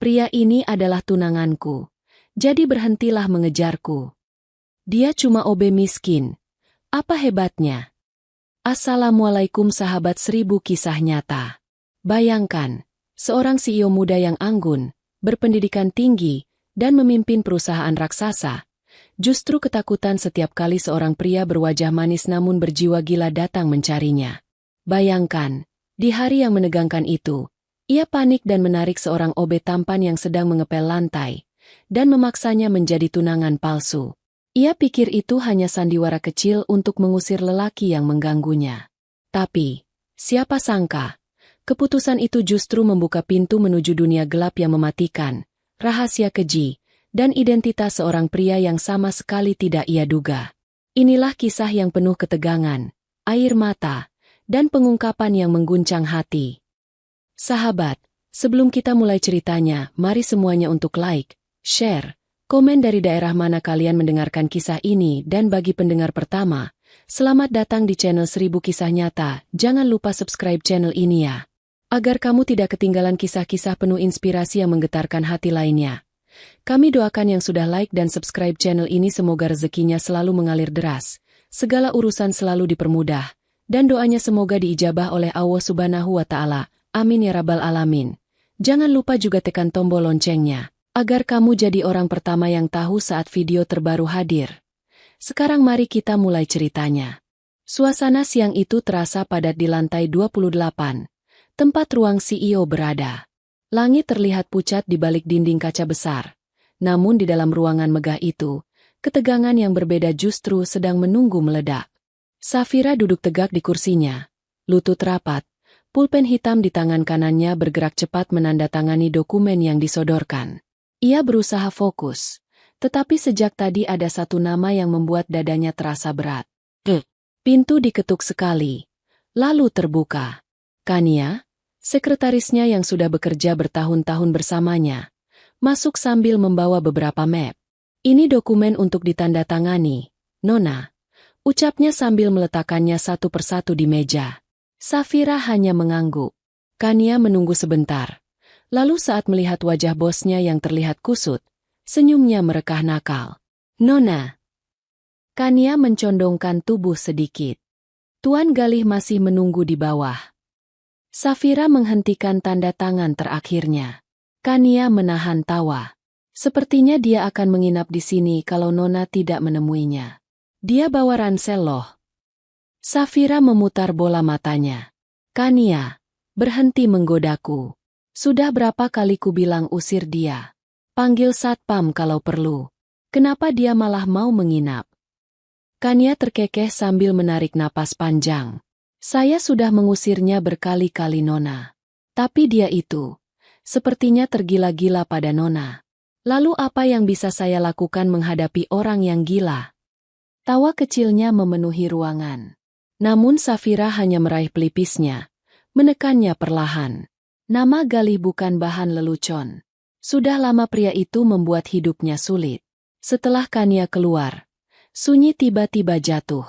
Pria ini adalah tunanganku. Jadi berhentilah mengejarku. Dia cuma OB miskin. Apa hebatnya? Assalamualaikum sahabat 1000 kisah nyata. Bayangkan, seorang CEO muda yang anggun, berpendidikan tinggi, dan memimpin perusahaan raksasa. Justru ketakutan setiap kali seorang pria berwajah manis namun berjiwa gila datang mencarinya. Bayangkan, di hari yang menegangkan itu, ia panik dan menarik seorang OB tampan yang sedang mengepel lantai, dan memaksanya menjadi tunangan palsu. Ia pikir itu hanya sandiwara kecil untuk mengusir lelaki yang mengganggunya. Tapi, siapa sangka, keputusan itu justru membuka pintu menuju dunia gelap yang mematikan, rahasia keji, dan identitas seorang pria yang sama sekali tidak ia duga. Inilah kisah yang penuh ketegangan, air mata, dan pengungkapan yang mengguncang hati. Sahabat, sebelum kita mulai ceritanya, mari semuanya untuk like, share, komen dari daerah mana kalian mendengarkan kisah ini dan bagi pendengar pertama, selamat datang di channel 1000 Kisah Nyata, jangan lupa subscribe channel ini ya. Agar kamu tidak ketinggalan kisah-kisah penuh inspirasi yang menggetarkan hati lainnya. Kami doakan yang sudah like dan subscribe channel ini semoga rezekinya selalu mengalir deras, segala urusan selalu dipermudah, dan doanya semoga diijabah oleh Allah Subhanahu wa Ta'ala, amin ya rabbal alamin. Jangan lupa juga tekan tombol loncengnya, agar kamu jadi orang pertama yang tahu saat video terbaru hadir. Sekarang mari kita mulai ceritanya. Suasana siang itu terasa padat di lantai 28, tempat ruang CEO berada. Langit terlihat pucat di balik dinding kaca besar. Namun di dalam ruangan megah itu, ketegangan yang berbeda justru sedang menunggu meledak. Safira duduk tegak di kursinya, lutut rapat, pulpen hitam di tangan kanannya bergerak cepat menandatangani dokumen yang disodorkan. Ia berusaha fokus, tetapi sejak tadi ada satu nama yang membuat dadanya terasa berat. Pintu diketuk sekali, lalu terbuka. Kania, sekretarisnya yang sudah bekerja bertahun-tahun bersamanya, masuk sambil membawa beberapa map. Ini dokumen untuk ditandatangani, Nona, ucapnya sambil meletakkannya satu persatu di meja. Safira hanya mengangguk. Kania menunggu sebentar. Lalu saat melihat wajah bosnya yang terlihat kusut, senyumnya merekah nakal. Nona. Kania mencondongkan tubuh sedikit. Tuan Galih masih menunggu di bawah. Safira menghentikan tanda tangan terakhirnya. Kania menahan tawa. Sepertinya dia akan menginap di sini kalau Nona tidak menemuinya. Dia bawa ransel loh. Safira memutar bola matanya. Kania, berhenti menggodaku. Sudah berapa kali ku bilang usir dia. Panggil satpam kalau perlu. Kenapa dia malah mau menginap? Kania terkekeh sambil menarik napas panjang. Saya sudah mengusirnya berkali-kali Nona. Tapi dia itu, sepertinya tergila-gila pada Nona. Lalu apa yang bisa saya lakukan menghadapi orang yang gila? Tawa kecilnya memenuhi ruangan. Namun Safira hanya meraih pelipisnya, menekannya perlahan. Nama Galih bukan bahan lelucon. Sudah lama pria itu membuat hidupnya sulit. Setelah Kania keluar, sunyi tiba-tiba jatuh.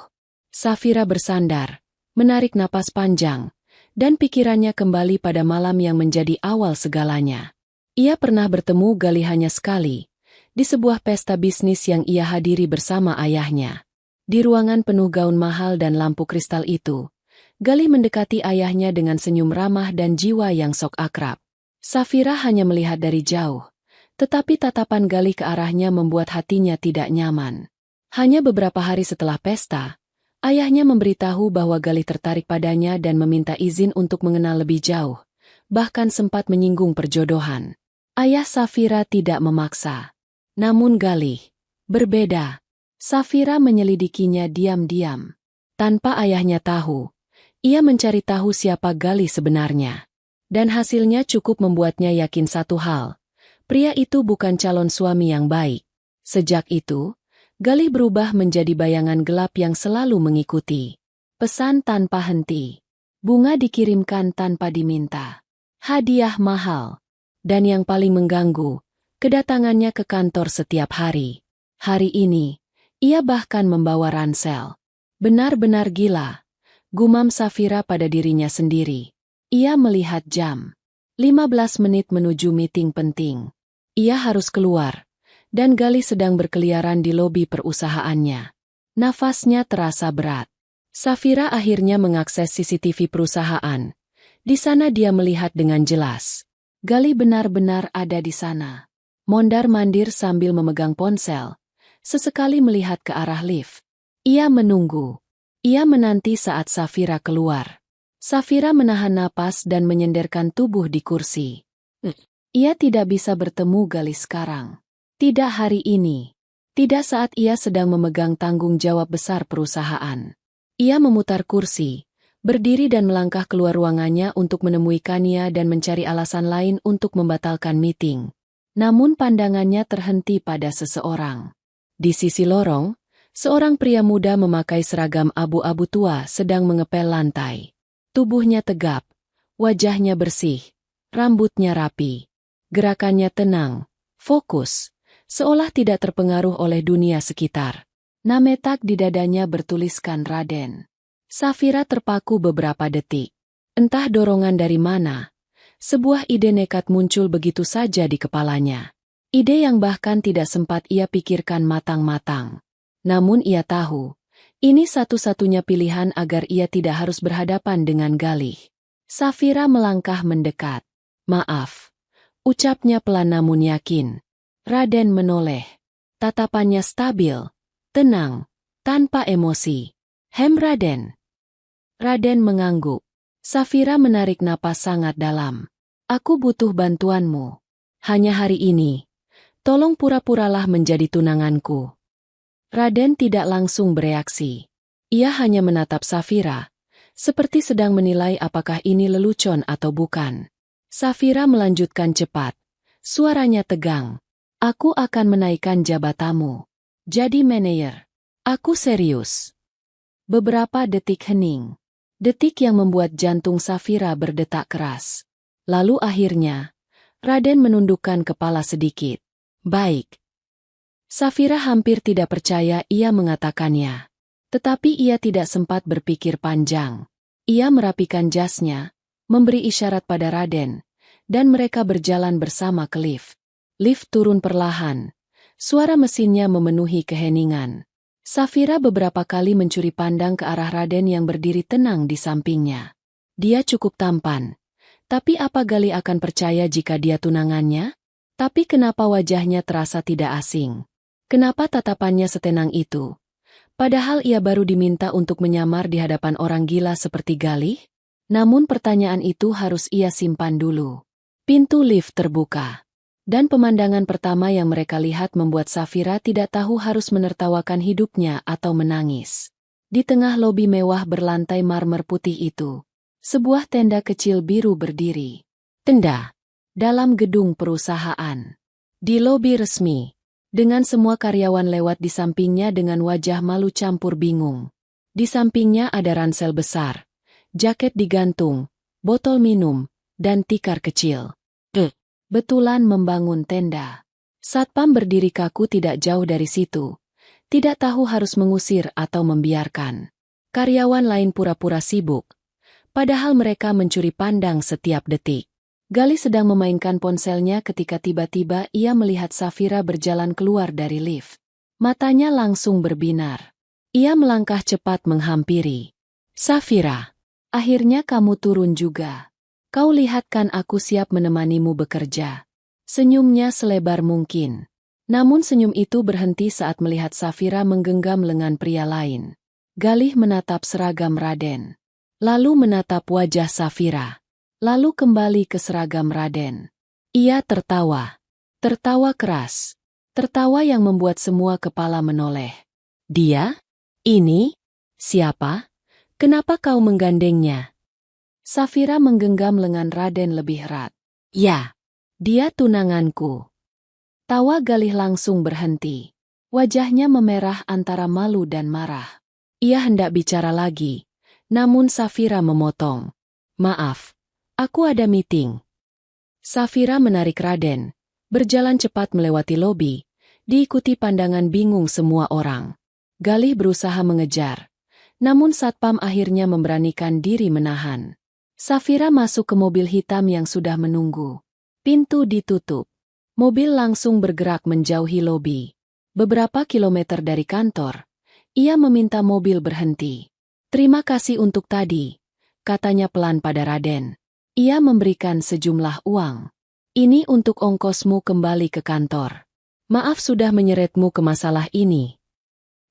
Safira bersandar, menarik napas panjang, dan pikirannya kembali pada malam yang menjadi awal segalanya. Ia pernah bertemu Galih hanya sekali, di sebuah pesta bisnis yang ia hadiri bersama ayahnya. Di ruangan penuh gaun mahal dan lampu kristal itu, Galih mendekati ayahnya dengan senyum ramah dan jiwa yang sok akrab. Safira hanya melihat dari jauh, tetapi tatapan Galih ke arahnya membuat hatinya tidak nyaman. Hanya beberapa hari setelah pesta, ayahnya memberitahu bahwa Galih tertarik padanya dan meminta izin untuk mengenal lebih jauh, bahkan sempat menyinggung perjodohan. Ayah Safira tidak memaksa. Namun Galih berbeda. Safira menyelidikinya diam-diam. Tanpa ayahnya tahu, ia mencari tahu siapa Galih sebenarnya. Dan hasilnya cukup membuatnya yakin satu hal. Pria itu bukan calon suami yang baik. Sejak itu, Galih berubah menjadi bayangan gelap yang selalu mengikuti. Pesan tanpa henti. Bunga dikirimkan tanpa diminta. Hadiah mahal. Dan yang paling mengganggu, kedatangannya ke kantor setiap hari. Hari ini, ia bahkan membawa ransel. Benar-benar gila. Gumam Safira pada dirinya sendiri. Ia melihat jam. 15 menit menuju meeting penting. Ia harus keluar, dan Galih sedang berkeliaran di lobi perusahaannya. Nafasnya terasa berat. Safira akhirnya mengakses CCTV perusahaan. Di sana dia melihat dengan jelas. Galih benar-benar ada di sana. Mondar-mandir sambil memegang ponsel. Sesekali melihat ke arah lift. Ia menunggu. Ia menanti saat Safira keluar. Safira menahan napas dan menyenderkan tubuh di kursi. Ia tidak bisa bertemu Galih sekarang. Tidak hari ini. Tidak saat ia sedang memegang tanggung jawab besar perusahaan. Ia memutar kursi, berdiri dan melangkah keluar ruangannya untuk menemui Kania dan mencari alasan lain untuk membatalkan meeting. Namun pandangannya terhenti pada seseorang. Di sisi lorong, seorang pria muda memakai seragam abu-abu tua sedang mengepel lantai. Tubuhnya tegap, wajahnya bersih, rambutnya rapi. Gerakannya tenang, fokus, seolah tidak terpengaruh oleh dunia sekitar. Nametak di dadanya bertuliskan Raden. Safira terpaku beberapa detik. Entah dorongan dari mana, sebuah ide nekat muncul begitu saja di kepalanya. Ide yang bahkan tidak sempat ia pikirkan matang-matang. Namun ia tahu, ini satu-satunya pilihan agar ia tidak harus berhadapan dengan Galih. Safira melangkah mendekat. Maaf, ucapnya pelan namun yakin. Raden menoleh. Tatapannya stabil, tenang, tanpa emosi. Raden. Raden mengangguk. Safira menarik napas sangat dalam. Aku butuh bantuanmu. Hanya hari ini. Tolong pura-puralah menjadi tunanganku. Raden tidak langsung bereaksi. Ia hanya menatap Safira, seperti sedang menilai apakah ini lelucon atau bukan. Safira melanjutkan cepat. Suaranya tegang. Aku akan menaikkan jabatanmu. Jadi manajer. Aku serius. Beberapa detik hening. Detik yang membuat jantung Safira berdetak keras. Lalu akhirnya, Raden menundukkan kepala sedikit. Baik. Safira hampir tidak percaya ia mengatakannya. Tetapi ia tidak sempat berpikir panjang. Ia merapikan jasnya, memberi isyarat pada Raden, dan mereka berjalan bersama ke lift. Lift turun perlahan. Suara mesinnya memenuhi keheningan. Safira beberapa kali mencuri pandang ke arah Raden yang berdiri tenang di sampingnya. Dia cukup tampan. Tapi apa Galih akan percaya jika dia tunangannya? Tapi kenapa wajahnya terasa tidak asing? Kenapa tatapannya setenang itu? Padahal ia baru diminta untuk menyamar di hadapan orang gila seperti Galih? Namun pertanyaan itu harus ia simpan dulu. Pintu lift terbuka. Dan pemandangan pertama yang mereka lihat membuat Safira tidak tahu harus menertawakan hidupnya atau menangis. Di tengah lobi mewah berlantai marmer putih itu, sebuah tenda kecil biru berdiri. Tenda. Dalam gedung perusahaan. Di lobi resmi. Dengan semua karyawan lewat di sampingnya dengan wajah malu campur bingung. Di sampingnya ada ransel besar, jaket digantung, botol minum, dan tikar kecil. Betulan membangun tenda. Satpam berdiri kaku tidak jauh dari situ. Tidak tahu harus mengusir atau membiarkan. Karyawan lain pura-pura sibuk. Padahal mereka mencuri pandang setiap detik. Galih sedang memainkan ponselnya ketika tiba-tiba ia melihat Safira berjalan keluar dari lift. Matanya langsung berbinar. Ia melangkah cepat menghampiri. Safira, akhirnya kamu turun juga. Kau lihat kan aku siap menemanimu bekerja. Senyumnya selebar mungkin. Namun senyum itu berhenti saat melihat Safira menggenggam lengan pria lain. Galih menatap seragam Raden. Lalu menatap wajah Safira. Lalu kembali ke seragam Raden. Ia tertawa. Tertawa keras. Tertawa yang membuat semua kepala menoleh. Dia? Ini? Siapa? Kenapa kau menggandengnya? Safira menggenggam lengan Raden lebih erat. Ya, dia tunanganku. Tawa Galih langsung berhenti. Wajahnya memerah antara malu dan marah. Ia hendak bicara lagi, namun Safira memotong. Maaf. Aku ada meeting. Safira menarik Raden, berjalan cepat melewati lobi, diikuti pandangan bingung semua orang. Galih berusaha mengejar, namun satpam akhirnya memberanikan diri menahan. Safira masuk ke mobil hitam yang sudah menunggu. Pintu ditutup. Mobil langsung bergerak menjauhi lobi. Beberapa kilometer dari kantor, ia meminta mobil berhenti. "Terima kasih untuk tadi," katanya pelan pada Raden. Ia memberikan sejumlah uang. "Ini untuk ongkosmu kembali ke kantor. Maaf sudah menyeretmu ke masalah ini."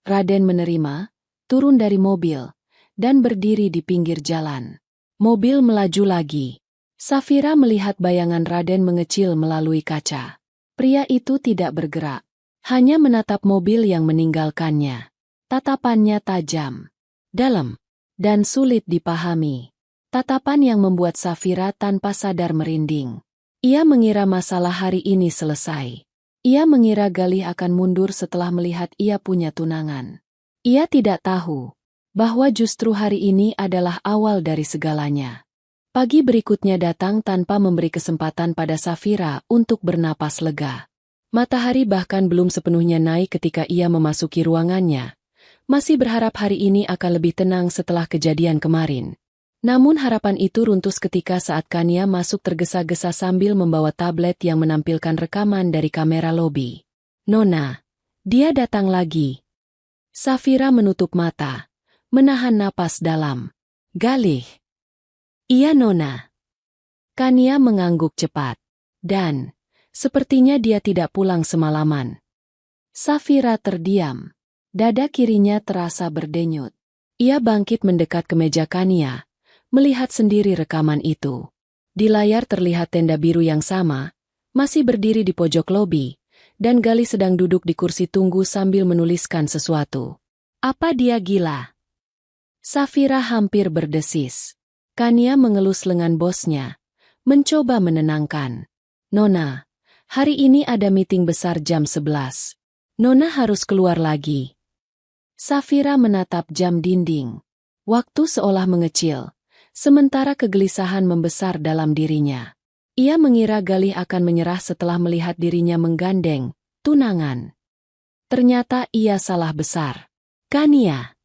Raden menerima, turun dari mobil, dan berdiri di pinggir jalan. Mobil melaju lagi. Safira melihat bayangan Raden mengecil melalui kaca. Pria itu tidak bergerak, hanya menatap mobil yang meninggalkannya. Tatapannya tajam, dalam, dan sulit dipahami. Tatapan yang membuat Safira tanpa sadar merinding. Ia mengira masalah hari ini selesai. Ia mengira Galih akan mundur setelah melihat ia punya tunangan. Ia tidak tahu bahwa justru hari ini adalah awal dari segalanya. Pagi berikutnya datang tanpa memberi kesempatan pada Safira untuk bernapas lega. Matahari bahkan belum sepenuhnya naik ketika ia memasuki ruangannya. Masih berharap hari ini akan lebih tenang setelah kejadian kemarin. Namun harapan itu runtuh ketika saat Kania masuk tergesa-gesa sambil membawa tablet yang menampilkan rekaman dari kamera lobi. "Nona, dia datang lagi." Safira menutup mata, menahan napas dalam. "Galih." "Iya Nona." Kania mengangguk cepat. "Dan, sepertinya dia tidak pulang semalaman." Safira terdiam. Dada kirinya terasa berdenyut. Ia bangkit mendekat ke meja Kania, melihat sendiri rekaman itu. Di layar terlihat tenda biru yang sama, masih berdiri di pojok lobi, dan Galih sedang duduk di kursi tunggu sambil menuliskan sesuatu. Apa dia gila? Safira hampir berdesis. Kania mengelus lengan bosnya, mencoba menenangkan. "Nona, hari ini ada meeting besar jam 11. Nona harus keluar lagi." Safira menatap jam dinding. Waktu seolah mengecil, sementara kegelisahan membesar dalam dirinya. Ia mengira Galih akan menyerah setelah melihat dirinya menggandeng tunangan. Ternyata ia salah besar. "Kania."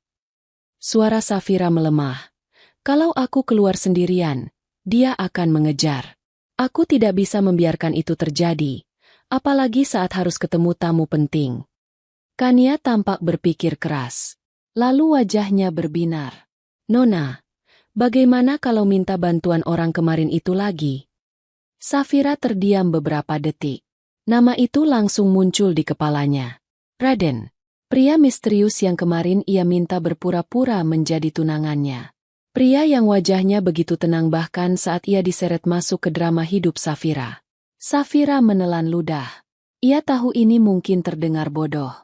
Suara Safira melemah. "Kalau aku keluar sendirian, dia akan mengejar. Aku tidak bisa membiarkan itu terjadi, apalagi saat harus ketemu tamu penting." Kania tampak berpikir keras. Lalu wajahnya berbinar. "Nona, bagaimana kalau minta bantuan orang kemarin itu lagi?" Safira terdiam beberapa detik. Nama itu langsung muncul di kepalanya. Raden, pria misterius yang kemarin ia minta berpura-pura menjadi tunangannya. Pria yang wajahnya begitu tenang bahkan saat ia diseret masuk ke drama hidup Safira. Safira menelan ludah. Ia tahu ini mungkin terdengar bodoh.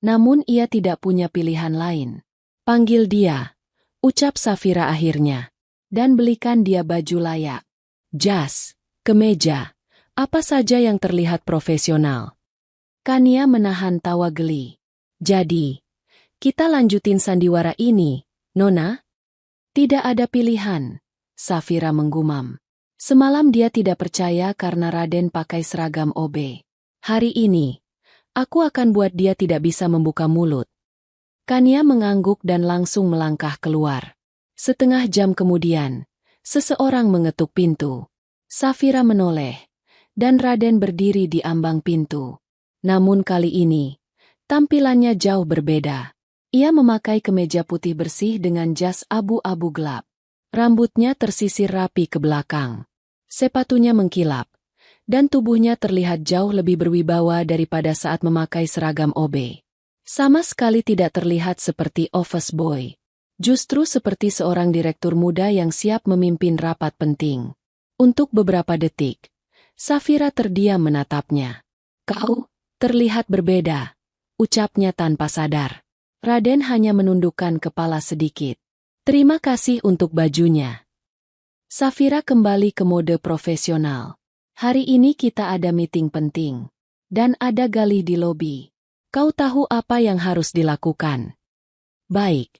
Namun ia tidak punya pilihan lain. "Panggil dia," ucap Safira akhirnya. "Dan belikan dia baju layak. Jas, kemeja, apa saja yang terlihat profesional." Kania menahan tawa geli. "Jadi, kita lanjutin sandiwara ini, Nona?" "Tidak ada pilihan," Safira menggumam. Semalam dia tidak percaya karena Raden pakai seragam OB. Hari ini, aku akan buat dia tidak bisa membuka mulut. Kania mengangguk dan langsung melangkah keluar. Setengah jam kemudian, seseorang mengetuk pintu. Safira menoleh, dan Raden berdiri di ambang pintu. Namun kali ini, tampilannya jauh berbeda. Ia memakai kemeja putih bersih dengan jas abu-abu gelap. Rambutnya tersisir rapi ke belakang. Sepatunya mengkilap, dan tubuhnya terlihat jauh lebih berwibawa daripada saat memakai seragam OB. Sama sekali tidak terlihat seperti office boy. Justru seperti seorang direktur muda yang siap memimpin rapat penting. Untuk beberapa detik, Safira terdiam menatapnya. "Kau terlihat berbeda," ucapnya tanpa sadar. Raden hanya menundukkan kepala sedikit. "Terima kasih untuk bajunya." Safira kembali ke mode profesional. "Hari ini kita ada meeting penting. Dan ada Galih di lobi. Kau tahu apa yang harus dilakukan?" "Baik,"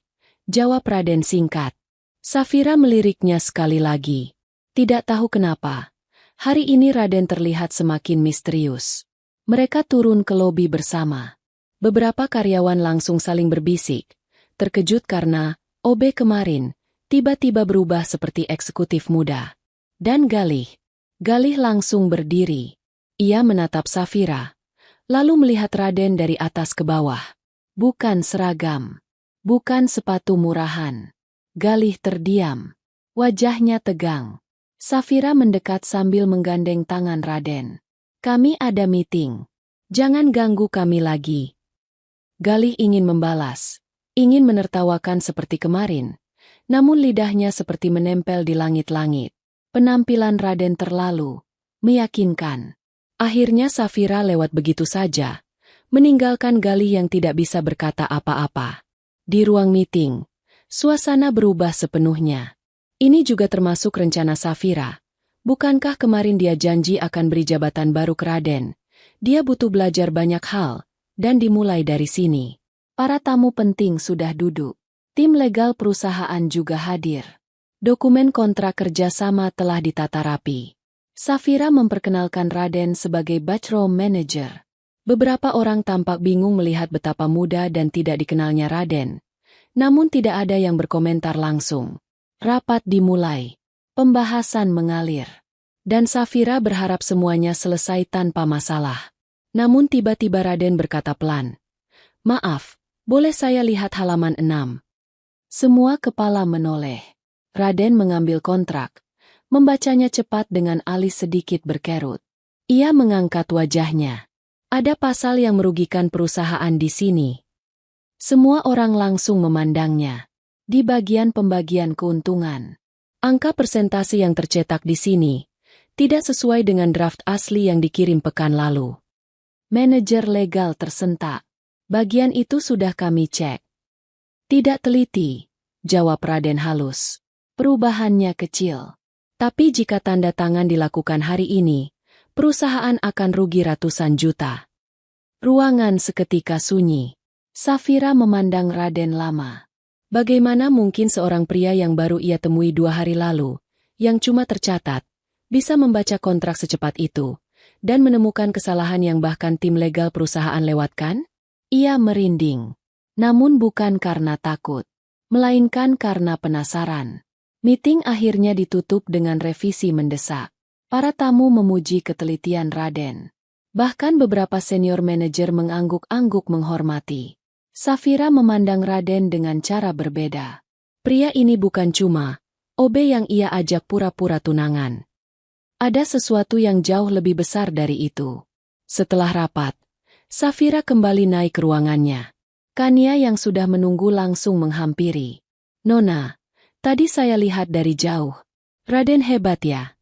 jawab Raden singkat. Safira meliriknya sekali lagi. Tidak tahu kenapa, hari ini Raden terlihat semakin misterius. Mereka turun ke lobi bersama. Beberapa karyawan langsung saling berbisik, terkejut karena OB kemarin tiba-tiba berubah seperti eksekutif muda. Dan Galih langsung berdiri. Ia menatap Safira, lalu melihat Raden dari atas ke bawah. Bukan seragam, bukan sepatu murahan. Galih terdiam. Wajahnya tegang. Safira mendekat sambil menggandeng tangan Raden. Kami ada meeting. Jangan ganggu kami lagi. Galih ingin membalas, ingin menertawakan seperti kemarin, namun lidahnya seperti menempel di langit-langit. Penampilan Raden terlalu meyakinkan. Akhirnya Safira lewat begitu saja, meninggalkan Galih yang tidak bisa berkata apa-apa. Di ruang meeting, suasana berubah sepenuhnya. Ini juga termasuk rencana Safira. Bukankah kemarin dia janji akan beri jabatan baru ke Raden? Dia butuh belajar banyak hal, dan dimulai dari sini. Para tamu penting sudah duduk. Tim legal perusahaan juga hadir. Dokumen kontrak kerjasama telah ditata rapi. Safira memperkenalkan Raden sebagai Backroom Manager. Beberapa orang tampak bingung melihat betapa muda dan tidak dikenalnya Raden. Namun tidak ada yang berkomentar langsung. Rapat dimulai. Pembahasan mengalir. Dan Safira berharap semuanya selesai tanpa masalah. Namun tiba-tiba Raden berkata pelan. Maaf, boleh saya lihat halaman 6? Semua kepala menoleh. Raden mengambil kontrak, membacanya cepat dengan alis sedikit berkerut. Ia mengangkat wajahnya. Ada pasal yang merugikan perusahaan di sini. Semua orang langsung memandangnya. Di bagian pembagian keuntungan, angka persentase yang tercetak di sini tidak sesuai dengan draft asli yang dikirim pekan lalu. Manajer legal tersentak. Bagian itu sudah kami cek. Tidak teliti, jawab Raden halus. Perubahannya kecil. Tapi jika tanda tangan dilakukan hari ini, perusahaan akan rugi ratusan juta. Ruangan seketika sunyi. Safira memandang Raden lama. Bagaimana mungkin seorang pria yang baru ia temui 2 hari lalu, yang cuma tercatat, bisa membaca kontrak secepat itu, dan menemukan kesalahan yang bahkan tim legal perusahaan lewatkan? Ia merinding. Namun bukan karena takut, melainkan karena penasaran. Meeting akhirnya ditutup dengan revisi mendesak. Para tamu memuji ketelitian Raden. Bahkan beberapa senior manajer mengangguk-angguk menghormati. Safira memandang Raden dengan cara berbeda. Pria ini bukan cuma OB yang ia ajak pura-pura tunangan. Ada sesuatu yang jauh lebih besar dari itu. Setelah rapat, Safira kembali naik ke ruangannya. Kania yang sudah menunggu langsung menghampiri. Nona, tadi saya lihat dari jauh. Raden hebat ya?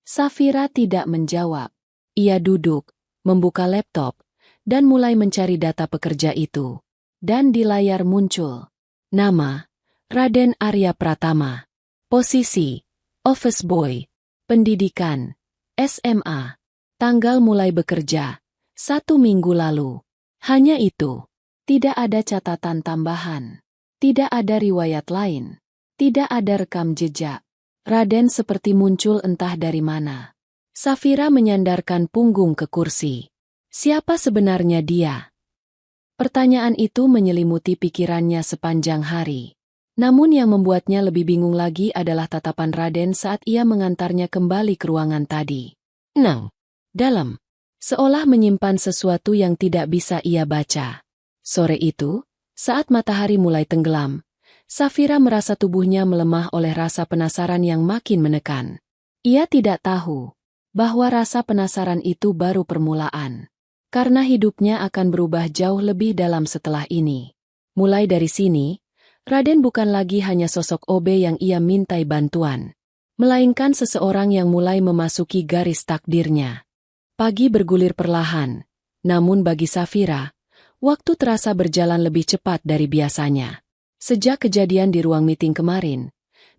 Safira tidak menjawab. Ia duduk, membuka laptop, dan mulai mencari data pekerja itu. Dan di layar muncul nama, Raden Arya Pratama. Posisi, office boy. Pendidikan, SMA. Tanggal mulai bekerja, 1 minggu lalu. Hanya itu. Tidak ada catatan tambahan. Tidak ada riwayat lain. Tidak ada rekam jejak. Raden seperti muncul entah dari mana. Safira menyandarkan punggung ke kursi. Siapa sebenarnya dia? Pertanyaan itu menyelimuti pikirannya sepanjang hari. Namun yang membuatnya lebih bingung lagi adalah tatapan Raden saat ia mengantarnya kembali ke ruangan tadi. Dalam. Seolah menyimpan sesuatu yang tidak bisa ia baca. Sore itu, saat matahari mulai tenggelam, Safira merasa tubuhnya melemah oleh rasa penasaran yang makin menekan. Ia tidak tahu bahwa rasa penasaran itu baru permulaan. Karena hidupnya akan berubah jauh lebih dalam setelah ini. Mulai dari sini, Raden bukan lagi hanya sosok OB yang ia mintai bantuan, melainkan seseorang yang mulai memasuki garis takdirnya. Pagi bergulir perlahan, namun bagi Safira, waktu terasa berjalan lebih cepat dari biasanya. Sejak kejadian di ruang meeting kemarin,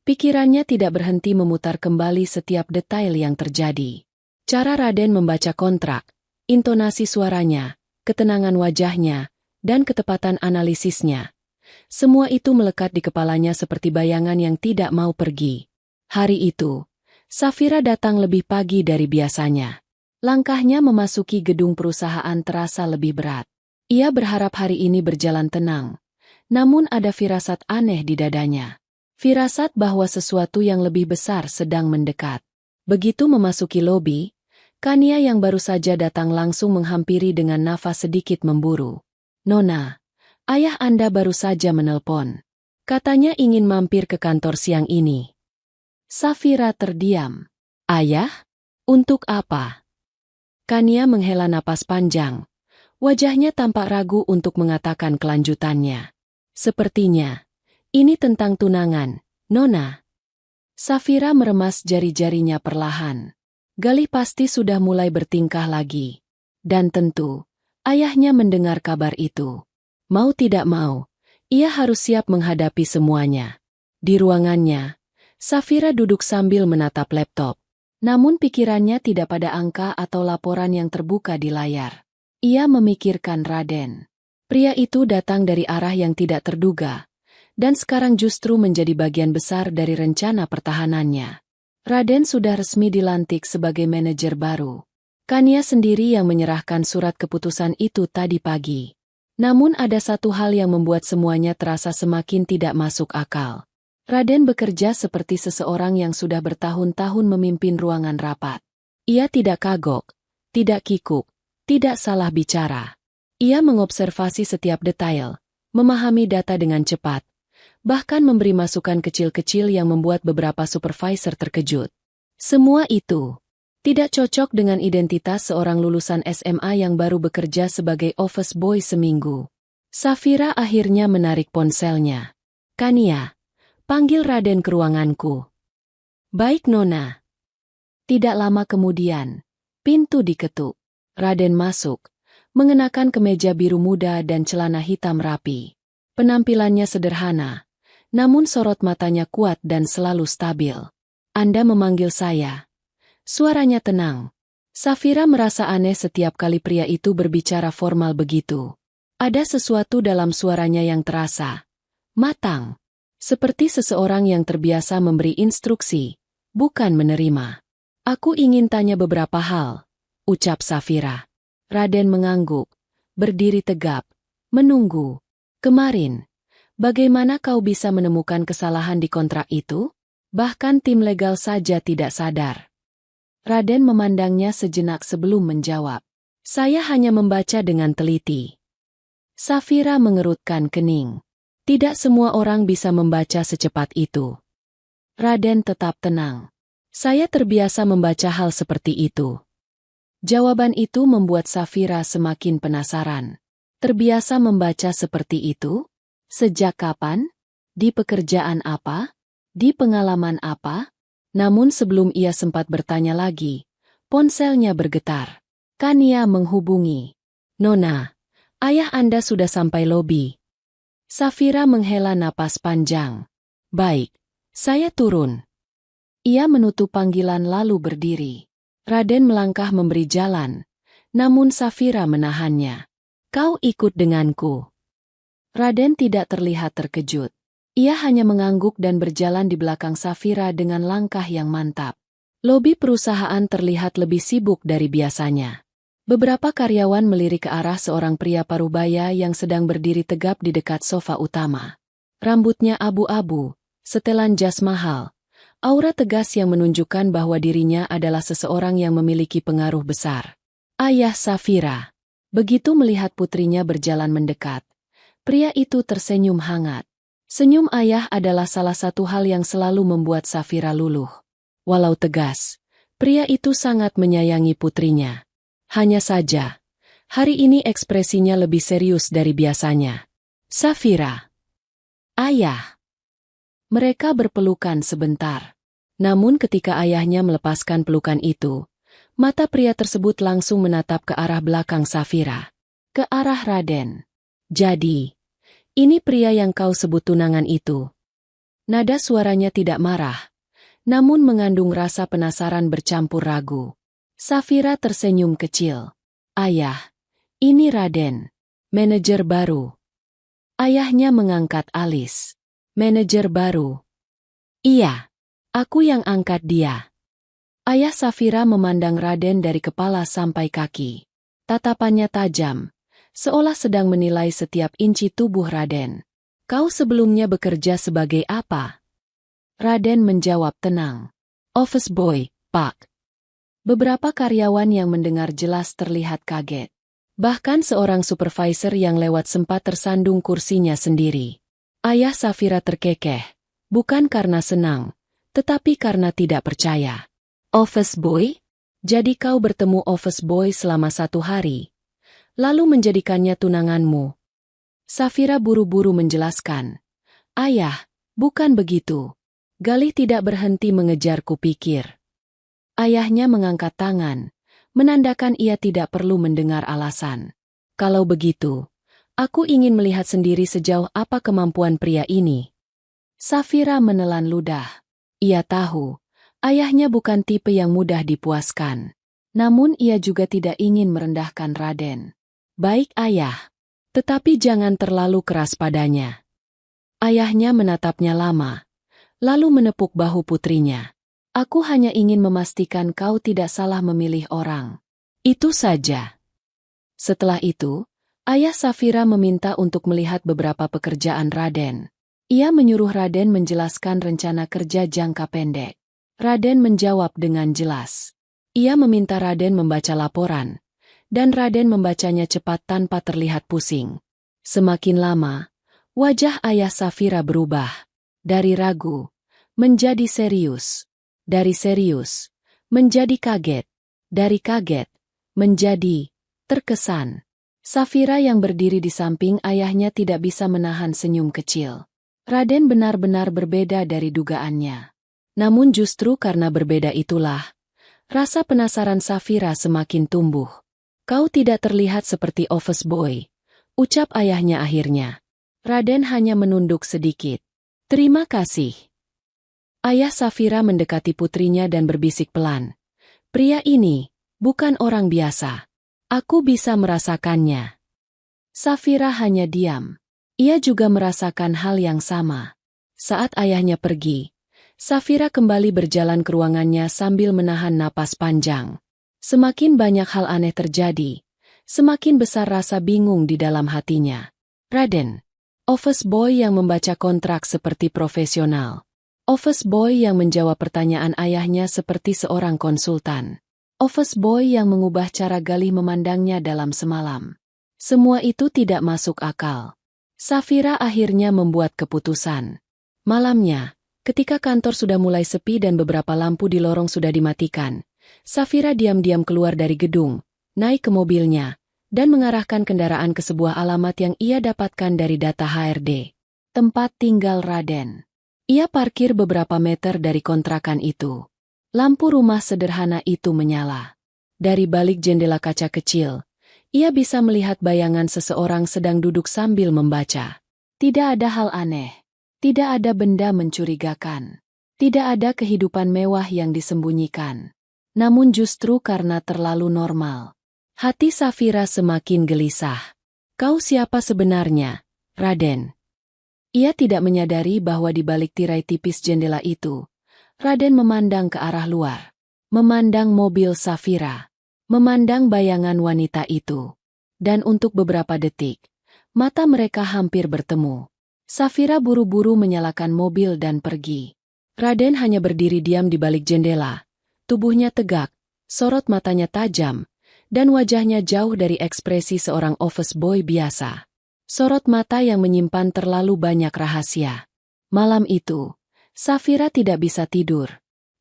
pikirannya tidak berhenti memutar kembali setiap detail yang terjadi. Cara Raden membaca kontrak, intonasi suaranya, ketenangan wajahnya, dan ketepatan analisisnya. Semua itu melekat di kepalanya seperti bayangan yang tidak mau pergi. Hari itu, Safira datang lebih pagi dari biasanya. Langkahnya memasuki gedung perusahaan terasa lebih berat. Ia berharap hari ini berjalan tenang. Namun ada firasat aneh di dadanya. Firasat bahwa sesuatu yang lebih besar sedang mendekat. Begitu memasuki lobi, Kania yang baru saja datang langsung menghampiri dengan nafas sedikit memburu. "Nona, ayah Anda baru saja menelpon. Katanya ingin mampir ke kantor siang ini." Safira terdiam. "Ayah? Untuk apa?" Kania menghela napas panjang. Wajahnya tampak ragu untuk mengatakan kelanjutannya. "Sepertinya ini tentang tunangan, Nona." Safira meremas jari-jarinya perlahan. Galih pasti sudah mulai bertingkah lagi. Dan tentu, ayahnya mendengar kabar itu. Mau tidak mau, ia harus siap menghadapi semuanya. Di ruangannya, Safira duduk sambil menatap laptop. Namun pikirannya tidak pada angka atau laporan yang terbuka di layar. Ia memikirkan Raden. Pria itu datang dari arah yang tidak terduga, dan sekarang justru menjadi bagian besar dari rencana pertahanannya. Raden sudah resmi dilantik sebagai manajer baru. Kania sendiri yang menyerahkan surat keputusan itu tadi pagi. Namun ada satu hal yang membuat semuanya terasa semakin tidak masuk akal. Raden bekerja seperti seseorang yang sudah bertahun-tahun memimpin ruangan rapat. Ia tidak kagok, tidak kikuk, tidak salah bicara. Ia mengobservasi setiap detail, memahami data dengan cepat, bahkan memberi masukan kecil-kecil yang membuat beberapa supervisor terkejut. Semua itu tidak cocok dengan identitas seorang lulusan SMA yang baru bekerja sebagai office boy seminggu. Safira akhirnya menarik ponselnya. "Kania, panggil Raden ke ruanganku." "Baik, Nona." Tidak lama kemudian, pintu diketuk. Raden masuk, mengenakan kemeja biru muda dan celana hitam rapi. Penampilannya sederhana, namun sorot matanya kuat dan selalu stabil. "Anda memanggil saya?" Suaranya tenang. Safira merasa aneh setiap kali pria itu berbicara formal begitu. Ada sesuatu dalam suaranya yang terasa matang, seperti seseorang yang terbiasa memberi instruksi, bukan menerima. "Aku ingin tanya beberapa hal," ucap Safira. Raden mengangguk, berdiri tegap, menunggu. "Kemarin, bagaimana kau bisa menemukan kesalahan di kontrak itu? Bahkan tim legal saja tidak sadar." Raden memandangnya sejenak sebelum menjawab. "Saya hanya membaca dengan teliti." Safira mengerutkan kening. Tidak semua orang bisa membaca secepat itu. Raden tetap tenang. "Saya terbiasa membaca hal seperti itu." Jawaban itu membuat Safira semakin penasaran. Terbiasa membaca seperti itu? Sejak kapan? Di pekerjaan apa? Di pengalaman apa? Namun sebelum ia sempat bertanya lagi, ponselnya bergetar. Kania menghubungi. "Nona, ayah Anda sudah sampai lobi." Safira menghela napas panjang. "Baik, saya turun." Ia menutup panggilan lalu berdiri. Raden melangkah memberi jalan, namun Safira menahannya. "Kau ikut denganku." Raden tidak terlihat terkejut. Ia hanya mengangguk dan berjalan di belakang Safira dengan langkah yang mantap. Lobi perusahaan terlihat lebih sibuk dari biasanya. Beberapa karyawan melirik ke arah seorang pria parubaya yang sedang berdiri tegap di dekat sofa utama. Rambutnya abu-abu, setelan jas mahal. Aura tegas yang menunjukkan bahwa dirinya adalah seseorang yang memiliki pengaruh besar. Ayah Safira. Begitu melihat putrinya berjalan mendekat, pria itu tersenyum hangat. Senyum ayah adalah salah satu hal yang selalu membuat Safira luluh. Walau tegas, pria itu sangat menyayangi putrinya. Hanya saja, hari ini ekspresinya lebih serius dari biasanya. "Safira." "Ayah." Mereka berpelukan sebentar. Namun ketika ayahnya melepaskan pelukan itu, mata pria tersebut langsung menatap ke arah belakang Safira. Ke arah Raden. "Jadi, ini pria yang kau sebut tunangan itu?" Nada suaranya tidak marah, namun mengandung rasa penasaran bercampur ragu. Safira tersenyum kecil. "Ayah, ini Raden, manajer baru." Ayahnya mengangkat alis. "Manajer baru?" "Iya. Aku yang angkat dia." Ayah Safira memandang Raden dari kepala sampai kaki. Tatapannya tajam, seolah sedang menilai setiap inci tubuh Raden. "Kau sebelumnya bekerja sebagai apa?" Raden menjawab tenang. Office boy, Pak. Beberapa karyawan yang mendengar jelas terlihat kaget. Bahkan seorang supervisor yang lewat sempat tersandung kursinya sendiri. Ayah Safira terkekeh, bukan karena senang, tetapi karena tidak percaya. Office boy? Jadi kau bertemu office boy selama 1 hari, lalu menjadikannya tunanganmu. Safira buru-buru menjelaskan. Ayah, bukan begitu. Galih tidak berhenti mengejarku pikir. Ayahnya mengangkat tangan, menandakan ia tidak perlu mendengar alasan. Kalau begitu, aku ingin melihat sendiri sejauh apa kemampuan pria ini. Safira menelan ludah. Ia tahu, ayahnya bukan tipe yang mudah dipuaskan. Namun ia juga tidak ingin merendahkan Raden. Baik ayah, tetapi jangan terlalu keras padanya. Ayahnya menatapnya lama, lalu menepuk bahu putrinya. Aku hanya ingin memastikan kau tidak salah memilih orang. Itu saja. Setelah itu, ayah Safira meminta untuk melihat beberapa pekerjaan Raden. Ia menyuruh Raden menjelaskan rencana kerja jangka pendek. Raden menjawab dengan jelas. Ia meminta Raden membaca laporan, dan Raden membacanya cepat tanpa terlihat pusing. Semakin lama, wajah ayah Safira berubah. Dari ragu, menjadi serius. Dari serius, menjadi kaget. Dari kaget, menjadi terkesan. Safira yang berdiri di samping ayahnya tidak bisa menahan senyum kecil. Raden benar-benar berbeda dari dugaannya. Namun justru karena berbeda itulah, rasa penasaran Safira semakin tumbuh. Kau tidak terlihat seperti office boy, ucap ayahnya akhirnya. Raden hanya menunduk sedikit. Terima kasih. Ayah Safira mendekati putrinya dan berbisik pelan. Pria ini bukan orang biasa. Aku bisa merasakannya. Safira hanya diam. Ia juga merasakan hal yang sama. Saat ayahnya pergi, Safira kembali berjalan ke ruangannya sambil menahan napas panjang. Semakin banyak hal aneh terjadi, semakin besar rasa bingung di dalam hatinya. Raden, office boy yang membaca kontrak seperti profesional. Office boy yang menjawab pertanyaan ayahnya seperti seorang konsultan. Office boy yang mengubah cara Galih memandangnya dalam semalam. Semua itu tidak masuk akal. Safira akhirnya membuat keputusan. Malamnya, ketika kantor sudah mulai sepi dan beberapa lampu di lorong sudah dimatikan, Safira diam-diam keluar dari gedung, naik ke mobilnya, dan mengarahkan kendaraan ke sebuah alamat yang ia dapatkan dari data HRD. Tempat tinggal Raden. Ia parkir beberapa meter dari kontrakan itu. Lampu rumah sederhana itu menyala. Dari balik jendela kaca kecil, ia bisa melihat bayangan seseorang sedang duduk sambil membaca. Tidak ada hal aneh. Tidak ada benda mencurigakan. Tidak ada kehidupan mewah yang disembunyikan. Namun justru karena terlalu normal. Hati Safira semakin gelisah. Kau siapa sebenarnya, Raden? Ia tidak menyadari bahwa di balik tirai tipis jendela itu, Raden memandang ke arah luar. Memandang mobil Safira. Memandang bayangan wanita itu. Dan untuk beberapa detik, mata mereka hampir bertemu. Safira buru-buru menyalakan mobil dan pergi. Raden hanya berdiri diam di balik jendela. Tubuhnya tegak, sorot matanya tajam, dan wajahnya jauh dari ekspresi seorang office boy biasa. Sorot mata yang menyimpan terlalu banyak rahasia. Malam itu, Safira tidak bisa tidur.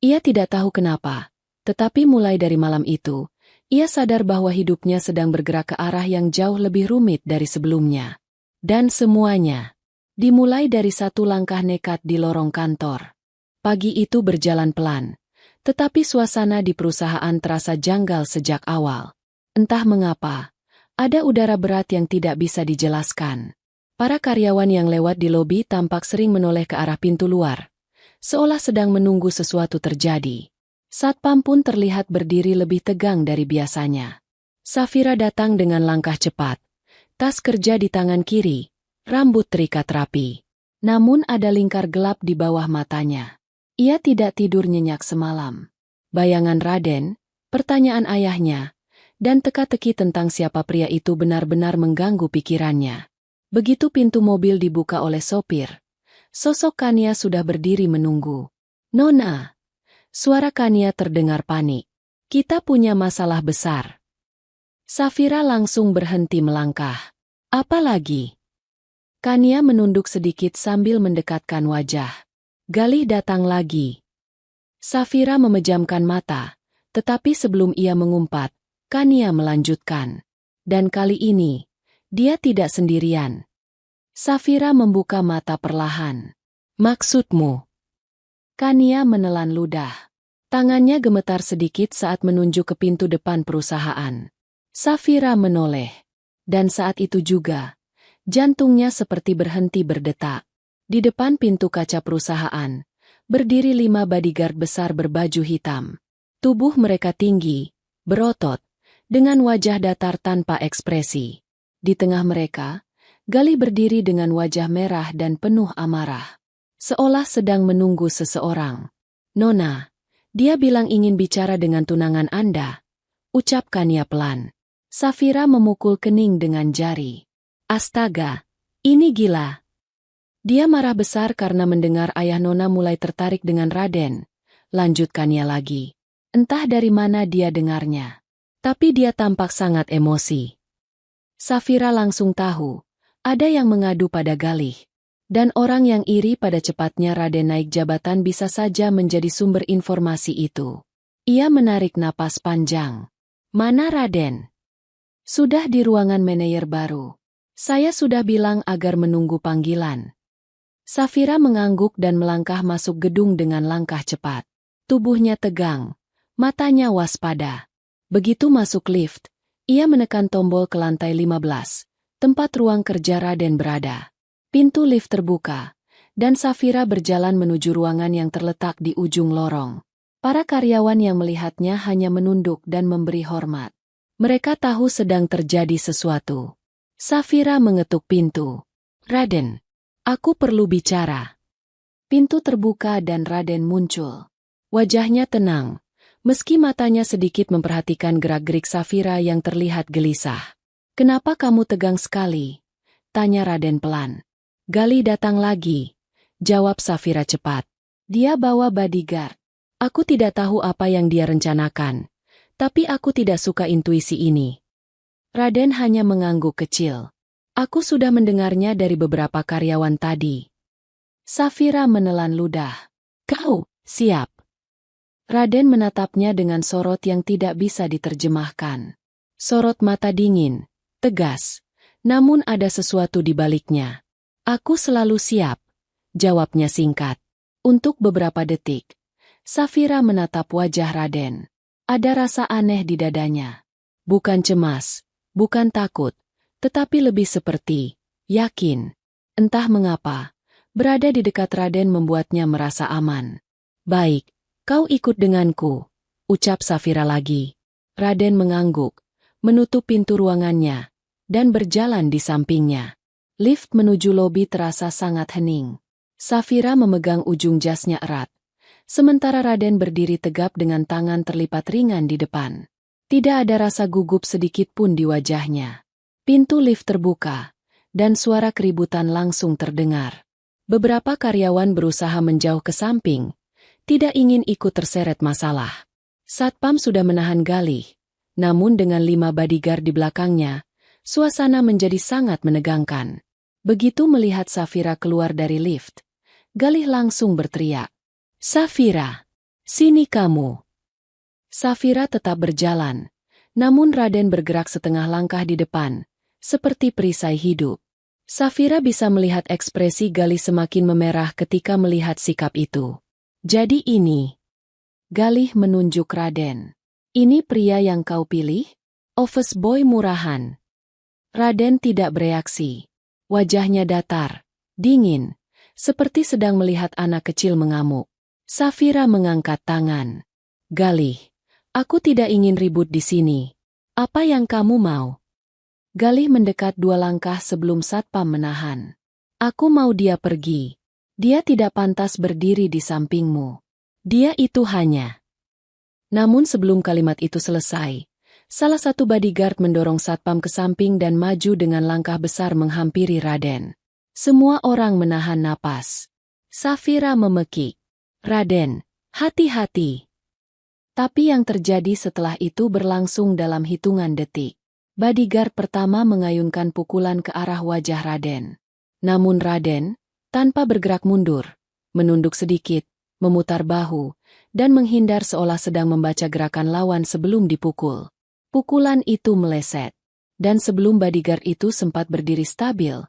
Ia tidak tahu kenapa, tetapi mulai dari malam itu, ia sadar bahwa hidupnya sedang bergerak ke arah yang jauh lebih rumit dari sebelumnya. Dan semuanya dimulai dari satu langkah nekat di lorong kantor. Pagi itu berjalan pelan, tetapi suasana di perusahaan terasa janggal sejak awal. Entah mengapa, ada udara berat yang tidak bisa dijelaskan. Para karyawan yang lewat di lobi tampak sering menoleh ke arah pintu luar, seolah sedang menunggu sesuatu terjadi. Satpam pun terlihat berdiri lebih tegang dari biasanya. Safira datang dengan langkah cepat, tas kerja di tangan kiri, rambut terikat rapi. Namun ada lingkar gelap di bawah matanya. Ia tidak tidur nyenyak semalam. Bayangan Raden, pertanyaan ayahnya, dan teka-teki tentang siapa pria itu benar-benar mengganggu pikirannya. Begitu pintu mobil dibuka oleh sopir, Sosok Kania sudah berdiri menunggu. "Nona!" Suara Kania terdengar panik. "Kita punya masalah besar." Safira langsung berhenti melangkah. "Apa lagi?" Kania menunduk sedikit sambil mendekatkan wajah. "Galih datang lagi." Safira memejamkan mata, tetapi sebelum ia mengumpat, Kania melanjutkan. "Dan kali ini, dia tidak sendirian." Safira membuka mata perlahan. "Maksudmu?" Kania menelan ludah. Tangannya gemetar sedikit saat menunjuk ke pintu depan perusahaan. Safira menoleh. Dan saat itu juga, jantungnya seperti berhenti berdetak. Di depan pintu kaca perusahaan, berdiri 5 bodyguard besar berbaju hitam. Tubuh mereka tinggi, berotot, dengan wajah datar tanpa ekspresi. Di tengah mereka, Galih berdiri dengan wajah merah dan penuh amarah. Seolah sedang menunggu seseorang. "Nona, dia bilang ingin bicara dengan tunangan Anda," ucap Kania pelan. Safira memukul kening dengan jari. "Astaga, ini gila." Dia marah besar karena mendengar ayah Nona mulai tertarik dengan Raden. Lanjut Kania lagi. Entah dari mana dia dengarnya. Tapi dia tampak sangat emosi. Safira langsung tahu. Ada yang mengadu pada Galih. Dan orang yang iri pada cepatnya Raden naik jabatan bisa saja menjadi sumber informasi itu. Ia menarik napas panjang. "Mana Raden?" "Sudah di ruangan manajer baru. Saya sudah bilang agar menunggu panggilan." Safira mengangguk dan melangkah masuk gedung dengan langkah cepat. Tubuhnya tegang, matanya waspada. Begitu masuk lift, ia menekan tombol ke lantai 15. Tempat ruang kerja Raden berada. Pintu lift terbuka, dan Safira berjalan menuju ruangan yang terletak di ujung lorong. Para karyawan yang melihatnya hanya menunduk dan memberi hormat. Mereka tahu sedang terjadi sesuatu. Safira mengetuk pintu. "Raden, aku perlu bicara." Pintu terbuka dan Raden muncul. Wajahnya tenang, meski matanya sedikit memperhatikan gerak-gerik Safira yang terlihat gelisah. "Kenapa kamu tegang sekali?" tanya Raden pelan. "Galih datang lagi," jawab Safira cepat. "Dia bawa bodyguard. Aku tidak tahu apa yang dia rencanakan, tapi aku tidak suka intuisi ini." Raden hanya mengangguk kecil. "Aku sudah mendengarnya dari beberapa karyawan tadi." Safira menelan ludah. "Kau, siap?" Raden menatapnya dengan sorot yang tidak bisa diterjemahkan. Sorot mata dingin, tegas, namun ada sesuatu di baliknya. "Aku selalu siap," jawabnya singkat. Untuk beberapa detik, Safira menatap wajah Raden. Ada rasa aneh di dadanya. Bukan cemas, bukan takut, tetapi lebih seperti yakin. Entah mengapa, berada di dekat Raden membuatnya merasa aman. "Baik, kau ikut denganku," ucap Safira lagi. Raden mengangguk, menutup pintu ruangannya, dan berjalan di sampingnya. Lift menuju lobi terasa sangat hening. Safira memegang ujung jasnya erat, sementara Raden berdiri tegap dengan tangan terlipat ringan di depan. Tidak ada rasa gugup sedikit pun di wajahnya. Pintu lift terbuka, dan suara keributan langsung terdengar. Beberapa karyawan berusaha menjauh ke samping, tidak ingin ikut terseret masalah. Satpam sudah menahan Galih, namun dengan 5 bodyguard di belakangnya, suasana menjadi sangat menegangkan. Begitu melihat Safira keluar dari lift, Galih langsung berteriak, "Safira, sini kamu." Safira tetap berjalan, namun Raden bergerak setengah langkah di depan, seperti perisai hidup. Safira bisa melihat ekspresi Galih semakin memerah ketika melihat sikap itu. "Jadi ini," Galih menunjuk Raden. "Ini pria yang kau pilih? Office boy murahan." Raden tidak bereaksi. Wajahnya datar, dingin, seperti sedang melihat anak kecil mengamuk. Safira mengangkat tangan. "Galih, aku tidak ingin ribut di sini. Apa yang kamu mau?" Galih mendekat 2 langkah sebelum satpam menahan. "Aku mau dia pergi. Dia tidak pantas berdiri di sampingmu. Dia itu hanya..." Namun sebelum kalimat itu selesai, salah satu bodyguard mendorong satpam ke samping dan maju dengan langkah besar menghampiri Raden. Semua orang menahan napas. Safira memekik. Raden, hati-hati. Tapi yang terjadi setelah itu berlangsung dalam hitungan detik. Bodyguard pertama mengayunkan pukulan ke arah wajah Raden. Namun Raden, tanpa bergerak mundur, menunduk sedikit, memutar bahu, dan menghindar seolah sedang membaca gerakan lawan sebelum dipukul. Pukulan itu meleset. Dan sebelum bodyguard itu sempat berdiri stabil,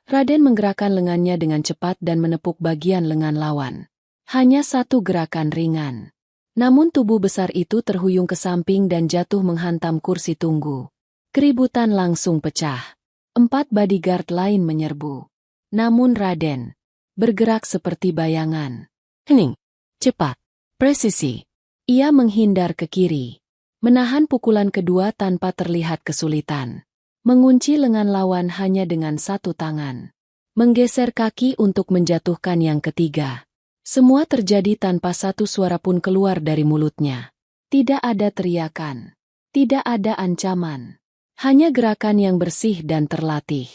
Raden menggerakkan lengannya dengan cepat dan menepuk bagian lengan lawan. Hanya satu gerakan ringan. Namun tubuh besar itu terhuyung ke samping dan jatuh menghantam kursi tunggu. Keributan langsung pecah. 4 bodyguard lain menyerbu. Namun Raden bergerak seperti bayangan. Hening, cepat, presisi. Ia menghindar ke kiri, menahan pukulan kedua tanpa terlihat kesulitan. Mengunci lengan lawan hanya dengan satu tangan. Menggeser kaki untuk menjatuhkan yang ketiga. Semua terjadi tanpa satu suara pun keluar dari mulutnya. Tidak ada teriakan. Tidak ada ancaman. Hanya gerakan yang bersih dan terlatih.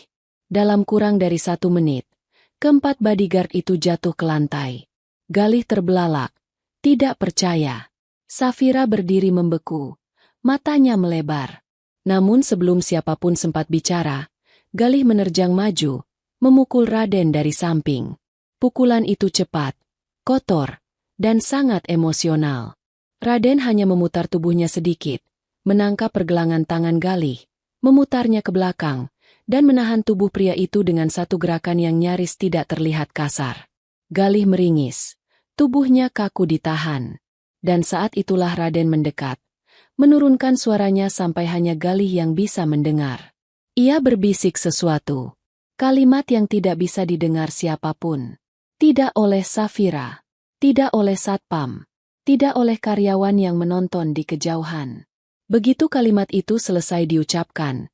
Dalam kurang dari 1 menit, keempat bodyguard itu jatuh ke lantai. Galih terbelalak. Tidak percaya. Safira berdiri membeku. Matanya melebar. Namun sebelum siapapun sempat bicara, Galih menerjang maju, memukul Raden dari samping. Pukulan itu cepat, kotor, dan sangat emosional. Raden hanya memutar tubuhnya sedikit, menangkap pergelangan tangan Galih, memutarnya ke belakang, dan menahan tubuh pria itu dengan satu gerakan yang nyaris tidak terlihat kasar. Galih meringis, tubuhnya kaku ditahan. Dan saat itulah Raden mendekat, menurunkan suaranya sampai hanya Galih yang bisa mendengar. Ia berbisik sesuatu, kalimat yang tidak bisa didengar siapapun. Tidak oleh Safira, tidak oleh satpam, tidak oleh karyawan yang menonton di kejauhan. Begitu kalimat itu selesai diucapkan,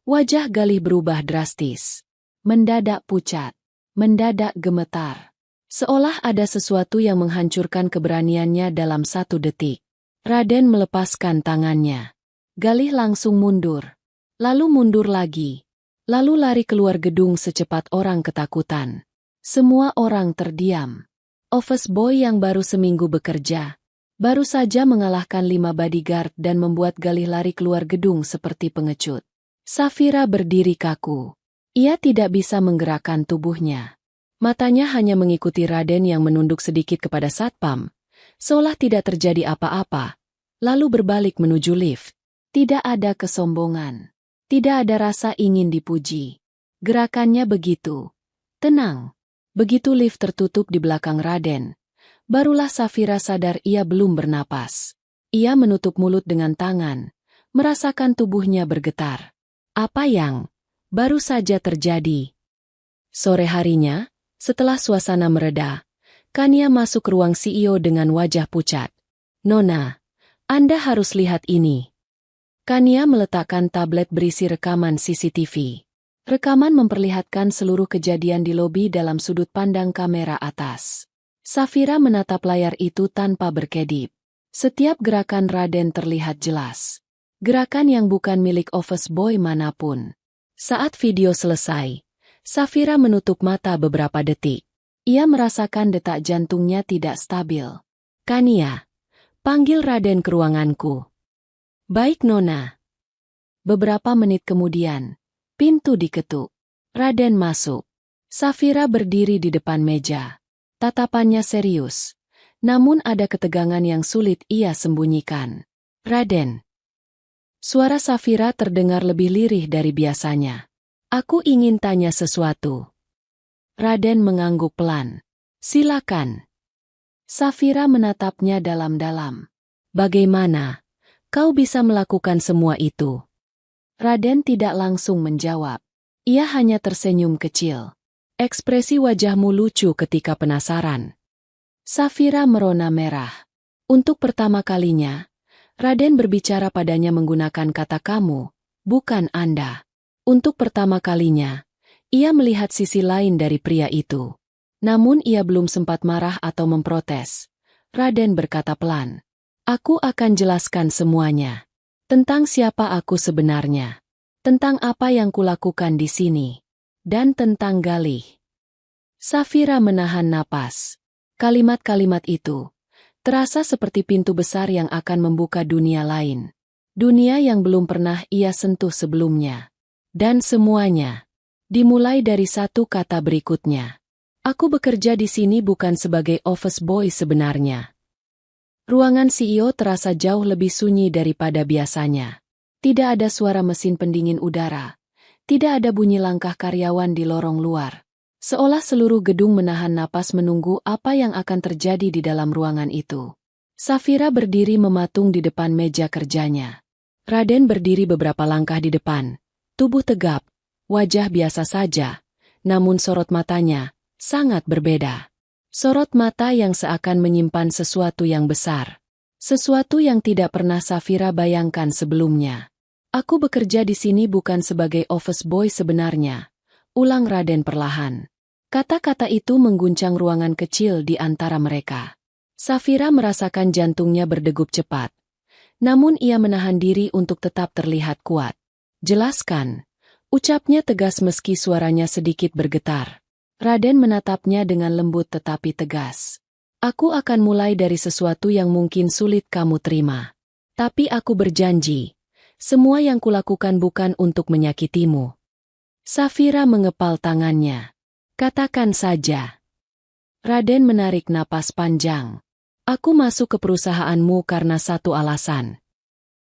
wajah Galih berubah drastis. Mendadak pucat, mendadak gemetar. Seolah ada sesuatu yang menghancurkan keberaniannya dalam 1 detik. Raden melepaskan tangannya. Galih langsung mundur. Lalu mundur lagi. Lalu lari keluar gedung secepat orang ketakutan. Semua orang terdiam. Office boy yang baru seminggu bekerja, baru saja mengalahkan 5 bodyguard dan membuat Galih lari keluar gedung seperti pengecut. Safira berdiri kaku. Ia tidak bisa menggerakkan tubuhnya. Matanya hanya mengikuti Raden yang menunduk sedikit kepada satpam, seolah tidak terjadi apa-apa, lalu berbalik menuju lift. Tidak ada kesombongan. Tidak ada rasa ingin dipuji. Gerakannya begitu tenang. Begitu lift tertutup di belakang Raden, barulah Safira sadar ia belum bernapas. Ia menutup mulut dengan tangan, merasakan tubuhnya bergetar. Apa yang baru saja terjadi? Sore harinya, setelah suasana mereda, Kania masuk ruang CEO dengan wajah pucat. Nona, Anda harus lihat ini. Kania meletakkan tablet berisi rekaman CCTV. Rekaman memperlihatkan seluruh kejadian di lobi dalam sudut pandang kamera atas. Safira menatap layar itu tanpa berkedip. Setiap gerakan Raden terlihat jelas. Gerakan yang bukan milik office boy manapun. Saat video selesai, Safira menutup mata beberapa detik. Ia merasakan detak jantungnya tidak stabil. Kania, panggil Raden ke ruanganku. Baik Nona. Beberapa menit kemudian, pintu diketuk. Raden masuk. Safira berdiri di depan meja. Tatapannya serius. Namun ada ketegangan yang sulit ia sembunyikan. Raden. Suara Safira terdengar lebih lirih dari biasanya. Aku ingin tanya sesuatu. Raden mengangguk pelan. Silakan. Safira menatapnya dalam-dalam. Bagaimana kau bisa melakukan semua itu? Raden tidak langsung menjawab. Ia hanya tersenyum kecil. Ekspresi wajahmu lucu ketika penasaran. Safira merona merah. Untuk pertama kalinya, Raden berbicara padanya menggunakan kata kamu, bukan Anda. Untuk pertama kalinya, ia melihat sisi lain dari pria itu. Namun ia belum sempat marah atau memprotes. Raden berkata pelan, aku akan jelaskan semuanya. Tentang siapa aku sebenarnya. Tentang apa yang kulakukan di sini. Dan tentang Galih. Safira menahan napas. Kalimat-kalimat itu terasa seperti pintu besar yang akan membuka dunia lain. Dunia yang belum pernah ia sentuh sebelumnya. Dan semuanya dimulai dari satu kata berikutnya. Aku bekerja di sini bukan sebagai office boy sebenarnya. Ruangan CEO terasa jauh lebih sunyi daripada biasanya. Tidak ada suara mesin pendingin udara. Tidak ada bunyi langkah karyawan di lorong luar. Seolah seluruh gedung menahan napas menunggu apa yang akan terjadi di dalam ruangan itu. Safira berdiri mematung di depan meja kerjanya. Raden berdiri beberapa langkah di depan. Tubuh tegap, wajah biasa saja, namun sorot matanya sangat berbeda. Sorot mata yang seakan menyimpan sesuatu yang besar. Sesuatu yang tidak pernah Safira bayangkan sebelumnya. Aku bekerja di sini bukan sebagai office boy sebenarnya. Ulang Raden perlahan. Kata-kata itu mengguncang ruangan kecil di antara mereka. Safira merasakan jantungnya berdegup cepat. Namun ia menahan diri untuk tetap terlihat kuat. Jelaskan. Ucapnya tegas meski suaranya sedikit bergetar. Raden menatapnya dengan lembut tetapi tegas. Aku akan mulai dari sesuatu yang mungkin sulit kamu terima. Tapi aku berjanji, semua yang kulakukan bukan untuk menyakitimu. Safira mengepal tangannya. Katakan saja. Raden menarik napas panjang. Aku masuk ke perusahaanmu karena satu alasan.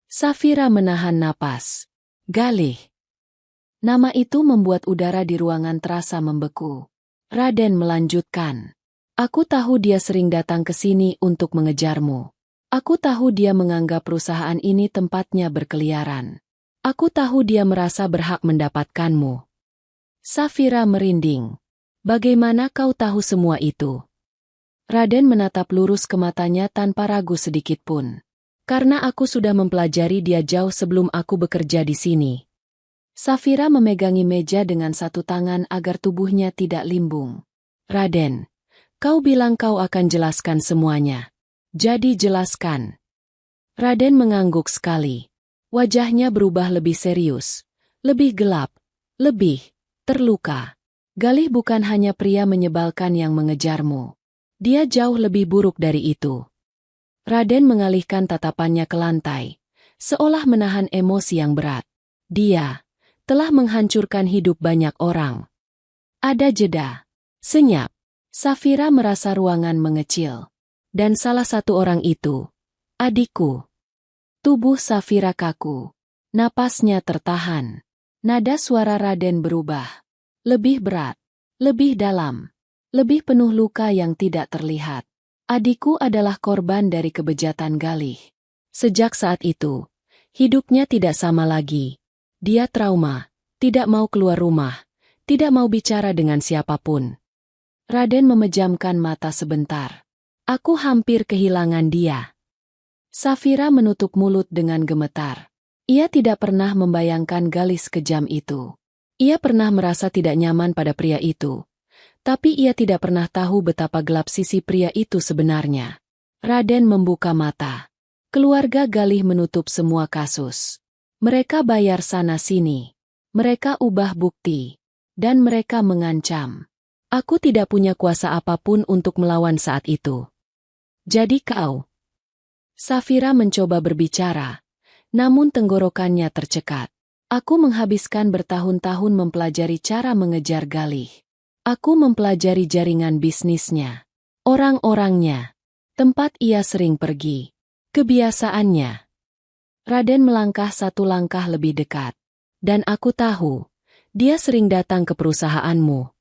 Safira menahan napas. Galih. Nama itu membuat udara di ruangan terasa membeku. Raden melanjutkan. Aku tahu dia sering datang ke sini untuk mengejarmu. Aku tahu dia menganggap perusahaan ini tempatnya berkeliaran. Aku tahu dia merasa berhak mendapatkanmu. Safira merinding. Bagaimana kau tahu semua itu? Raden menatap lurus ke matanya tanpa ragu sedikitpun. Karena aku sudah mempelajari dia jauh sebelum aku bekerja di sini. Safira memegangi meja dengan satu tangan agar tubuhnya tidak limbung. Raden, kau bilang kau akan jelaskan semuanya. Jadi jelaskan. Raden mengangguk sekali. Wajahnya berubah lebih serius, lebih gelap, lebih terluka. Galih bukan hanya pria menyebalkan yang mengejarmu. Dia jauh lebih buruk dari itu. Raden mengalihkan tatapannya ke lantai, seolah menahan emosi yang berat. Dia telah menghancurkan hidup banyak orang. Ada jeda. Senyap. Safira merasa ruangan mengecil. Dan salah satu orang itu, adikku. Tubuh Safira kaku. Napasnya tertahan. Nada suara Raden berubah. Lebih berat, lebih dalam, lebih penuh luka yang tidak terlihat. Adikku adalah korban dari kebejatan Galih. Sejak saat itu, hidupnya tidak sama lagi. Dia trauma, tidak mau keluar rumah, tidak mau bicara dengan siapapun. Raden memejamkan mata sebentar. Aku hampir kehilangan dia. Safira menutup mulut dengan gemetar. Ia tidak pernah membayangkan Galih sekejam itu. Ia pernah merasa tidak nyaman pada pria itu. Tapi ia tidak pernah tahu betapa gelap sisi pria itu sebenarnya. Raden membuka mata. Keluarga Galih menutup semua kasus. Mereka bayar sana-sini. Mereka ubah bukti. Dan mereka mengancam. Aku tidak punya kuasa apapun untuk melawan saat itu. Jadi kau. Safira mencoba berbicara. Namun tenggorokannya tercekat. Aku menghabiskan bertahun-tahun mempelajari cara mengejar Galih. Aku mempelajari jaringan bisnisnya, orang-orangnya, tempat ia sering pergi, kebiasaannya. Raden melangkah satu langkah lebih dekat. Dan aku tahu, dia sering datang ke perusahaanmu.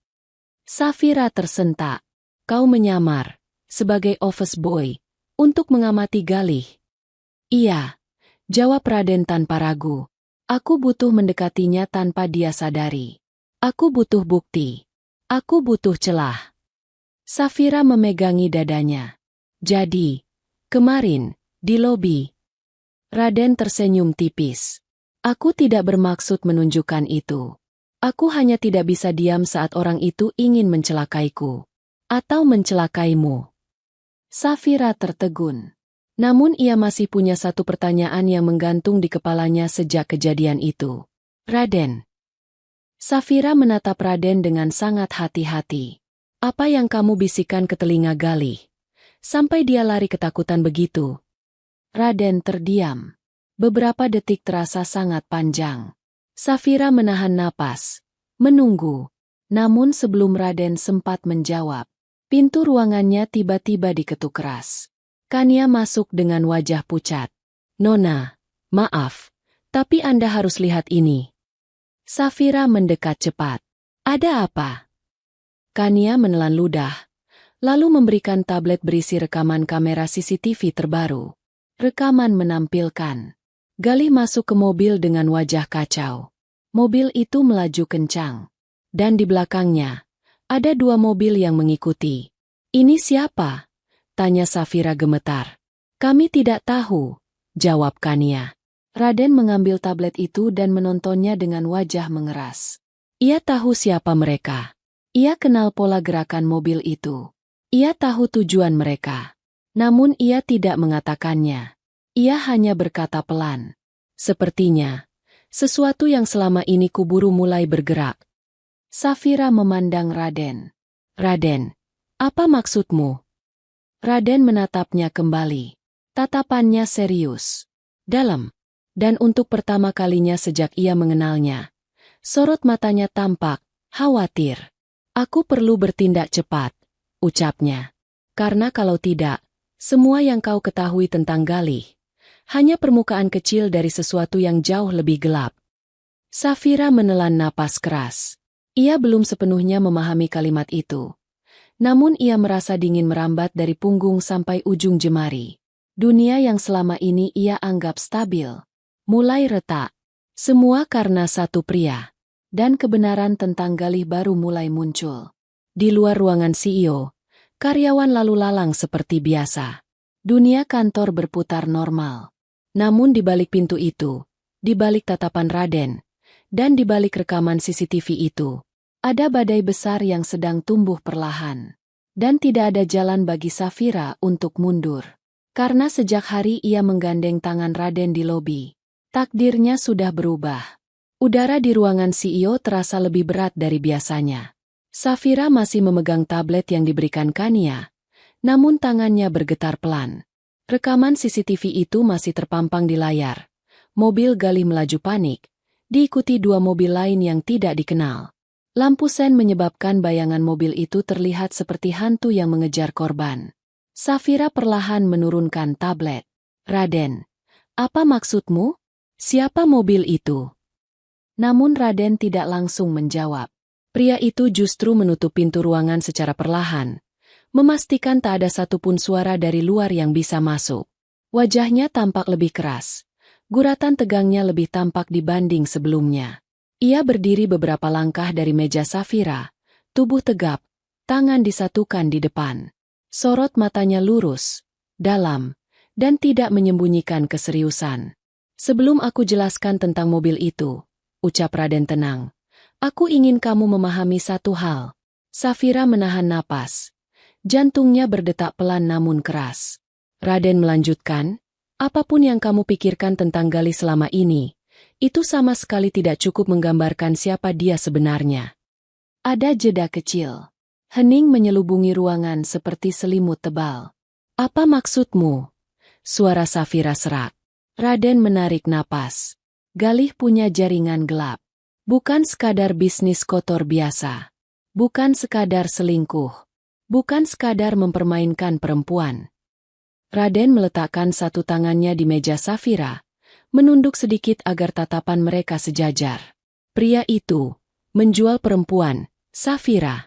Safira tersentak. Kau menyamar, sebagai office boy, untuk mengamati Galih. Iya, jawab Raden tanpa ragu. Aku butuh mendekatinya tanpa dia sadari. Aku butuh bukti. Aku butuh celah. Safira memegangi dadanya. Jadi, kemarin, di lobi. Raden tersenyum tipis. Aku tidak bermaksud menunjukkan itu. Aku hanya tidak bisa diam saat orang itu ingin mencelakaiku. Atau mencelakaimu. Safira tertegun. Namun ia masih punya satu pertanyaan yang menggantung di kepalanya sejak kejadian itu. Raden. Safira menatap Raden dengan sangat hati-hati. Apa yang kamu bisikan ke telinga Galih? Sampai dia lari ketakutan begitu. Raden terdiam. Beberapa detik terasa sangat panjang. Safira menahan napas, menunggu. Namun sebelum Raden sempat menjawab, pintu ruangannya tiba-tiba diketuk keras. Kania masuk dengan wajah pucat. Nona, maaf, tapi Anda harus lihat ini. Safira mendekat cepat. Ada apa? Kania menelan ludah, lalu memberikan tablet berisi rekaman kamera CCTV terbaru. Rekaman menampilkan Galih masuk ke mobil dengan wajah kacau. Mobil itu melaju kencang. Dan di belakangnya, ada 2 mobil yang mengikuti. Ini siapa? Tanya Safira gemetar. Kami tidak tahu, jawab Kania. Raden mengambil tablet itu dan menontonnya dengan wajah mengeras. Ia tahu siapa mereka. Ia kenal pola gerakan mobil itu. Ia tahu tujuan mereka. Namun ia tidak mengatakannya. Ia hanya berkata pelan. Sepertinya, sesuatu yang selama ini kuburu mulai bergerak. Safira memandang Raden. Raden, apa maksudmu? Raden menatapnya kembali. Tatapannya serius, dalam. Dan untuk pertama kalinya sejak ia mengenalnya, sorot matanya tampak khawatir. Aku perlu bertindak cepat, ucapnya. Karena kalau tidak, semua yang kau ketahui tentang Galih hanya permukaan kecil dari sesuatu yang jauh lebih gelap. Safira menelan napas keras. Ia belum sepenuhnya memahami kalimat itu. Namun ia merasa dingin merambat dari punggung sampai ujung jemari. Dunia yang selama ini ia anggap stabil mulai retak. Semua karena satu pria. Dan kebenaran tentang Galih baru mulai muncul. Di luar ruangan CEO, karyawan lalu lalang seperti biasa. Dunia kantor berputar normal. Namun di balik pintu itu, di balik tatapan Raden, dan di balik rekaman CCTV itu, ada badai besar yang sedang tumbuh perlahan. Dan tidak ada jalan bagi Safira untuk mundur. Karena sejak hari ia menggandeng tangan Raden di lobi, takdirnya sudah berubah. Udara di ruangan CEO terasa lebih berat dari biasanya. Safira masih memegang tablet yang diberikan Kania, namun tangannya bergetar pelan. Rekaman CCTV itu masih terpampang di layar. Mobil Galih melaju panik, diikuti 2 mobil lain yang tidak dikenal. Lampu sen menyebabkan bayangan mobil itu terlihat seperti hantu yang mengejar korban. Safira perlahan menurunkan tablet. Raden, apa maksudmu? Siapa mobil itu? Namun Raden tidak langsung menjawab. Pria itu justru menutup pintu ruangan secara perlahan, memastikan tak ada satupun suara dari luar yang bisa masuk. Wajahnya tampak lebih keras. Guratan tegangnya lebih tampak dibanding sebelumnya. Ia berdiri beberapa langkah dari meja Safira, tubuh tegap, tangan disatukan di depan. Sorot matanya lurus, dalam, dan tidak menyembunyikan keseriusan. Sebelum aku jelaskan tentang mobil itu, ucap Raden tenang, aku ingin kamu memahami satu hal. Safira menahan napas. Jantungnya berdetak pelan namun keras. Raden melanjutkan, apapun yang kamu pikirkan tentang Galih selama ini, itu sama sekali tidak cukup menggambarkan siapa dia sebenarnya. Ada jeda kecil. Hening menyelubungi ruangan seperti selimut tebal. Apa maksudmu? Suara Safira serak. Raden menarik napas. Galih punya jaringan gelap. Bukan sekadar bisnis kotor biasa. Bukan sekadar selingkuh. Bukan sekadar mempermainkan perempuan. Raden meletakkan satu tangannya di meja Safira, menunduk sedikit agar tatapan mereka sejajar. Pria itu menjual perempuan, Safira.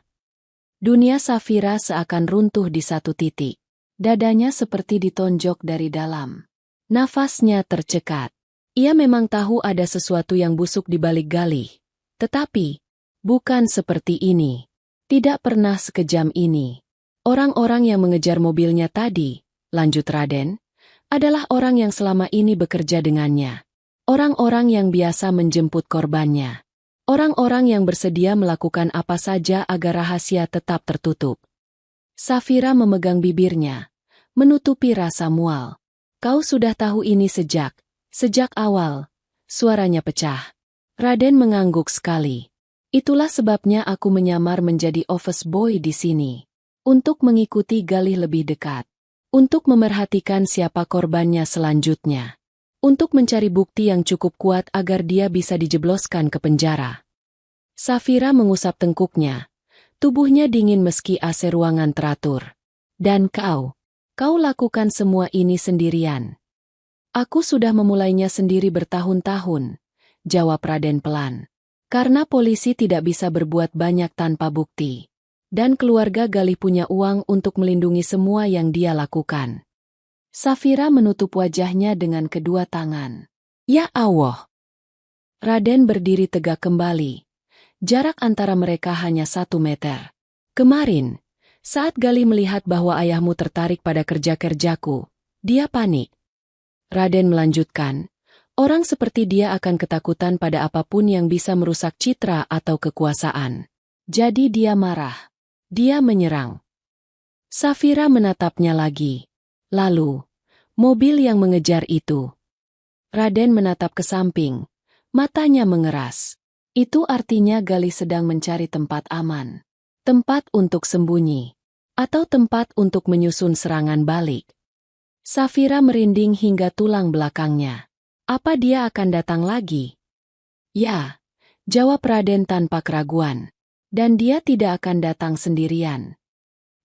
Dunia Safira seakan runtuh di satu titik. Dadanya seperti ditonjok dari dalam. Nafasnya tercekat. Ia memang tahu ada sesuatu yang busuk di balik Galih. Tetapi, bukan seperti ini. Tidak pernah sekejam ini. Orang-orang yang mengejar mobilnya tadi, lanjut Raden, adalah orang yang selama ini bekerja dengannya. Orang-orang yang biasa menjemput korbannya. Orang-orang yang bersedia melakukan apa saja agar rahasia tetap tertutup. Safira memegang bibirnya, menutupi rasa mual. Kau sudah tahu ini sejak awal. Suaranya pecah. Raden mengangguk sekali. Itulah sebabnya aku menyamar menjadi office boy di sini. Untuk mengikuti Galih lebih dekat. Untuk memerhatikan siapa korbannya selanjutnya. Untuk mencari bukti yang cukup kuat agar dia bisa dijebloskan ke penjara. Safira mengusap tengkuknya. Tubuhnya dingin meski AC ruangan teratur. Dan kau lakukan semua ini sendirian. Aku sudah memulainya sendiri bertahun-tahun, jawab Raden pelan. Karena polisi tidak bisa berbuat banyak tanpa bukti. Dan keluarga Galih punya uang untuk melindungi semua yang dia lakukan. Safira menutup wajahnya dengan kedua tangan. Ya Allah! Raden berdiri tegak kembali. Jarak antara mereka hanya 1 meter. Kemarin, saat Galih melihat bahwa ayahmu tertarik pada kerja-kerjaku, dia panik. Raden melanjutkan, orang seperti dia akan ketakutan pada apapun yang bisa merusak citra atau kekuasaan. Jadi dia marah. Dia menyerang. Safira menatapnya lagi. Lalu, mobil yang mengejar itu. Raden menatap ke samping. Matanya mengeras. Itu artinya Galih sedang mencari tempat aman. Tempat untuk sembunyi. Atau tempat untuk menyusun serangan balik. Safira merinding hingga tulang belakangnya. Apa dia akan datang lagi? Ya, jawab Raden tanpa keraguan. Dan dia tidak akan datang sendirian.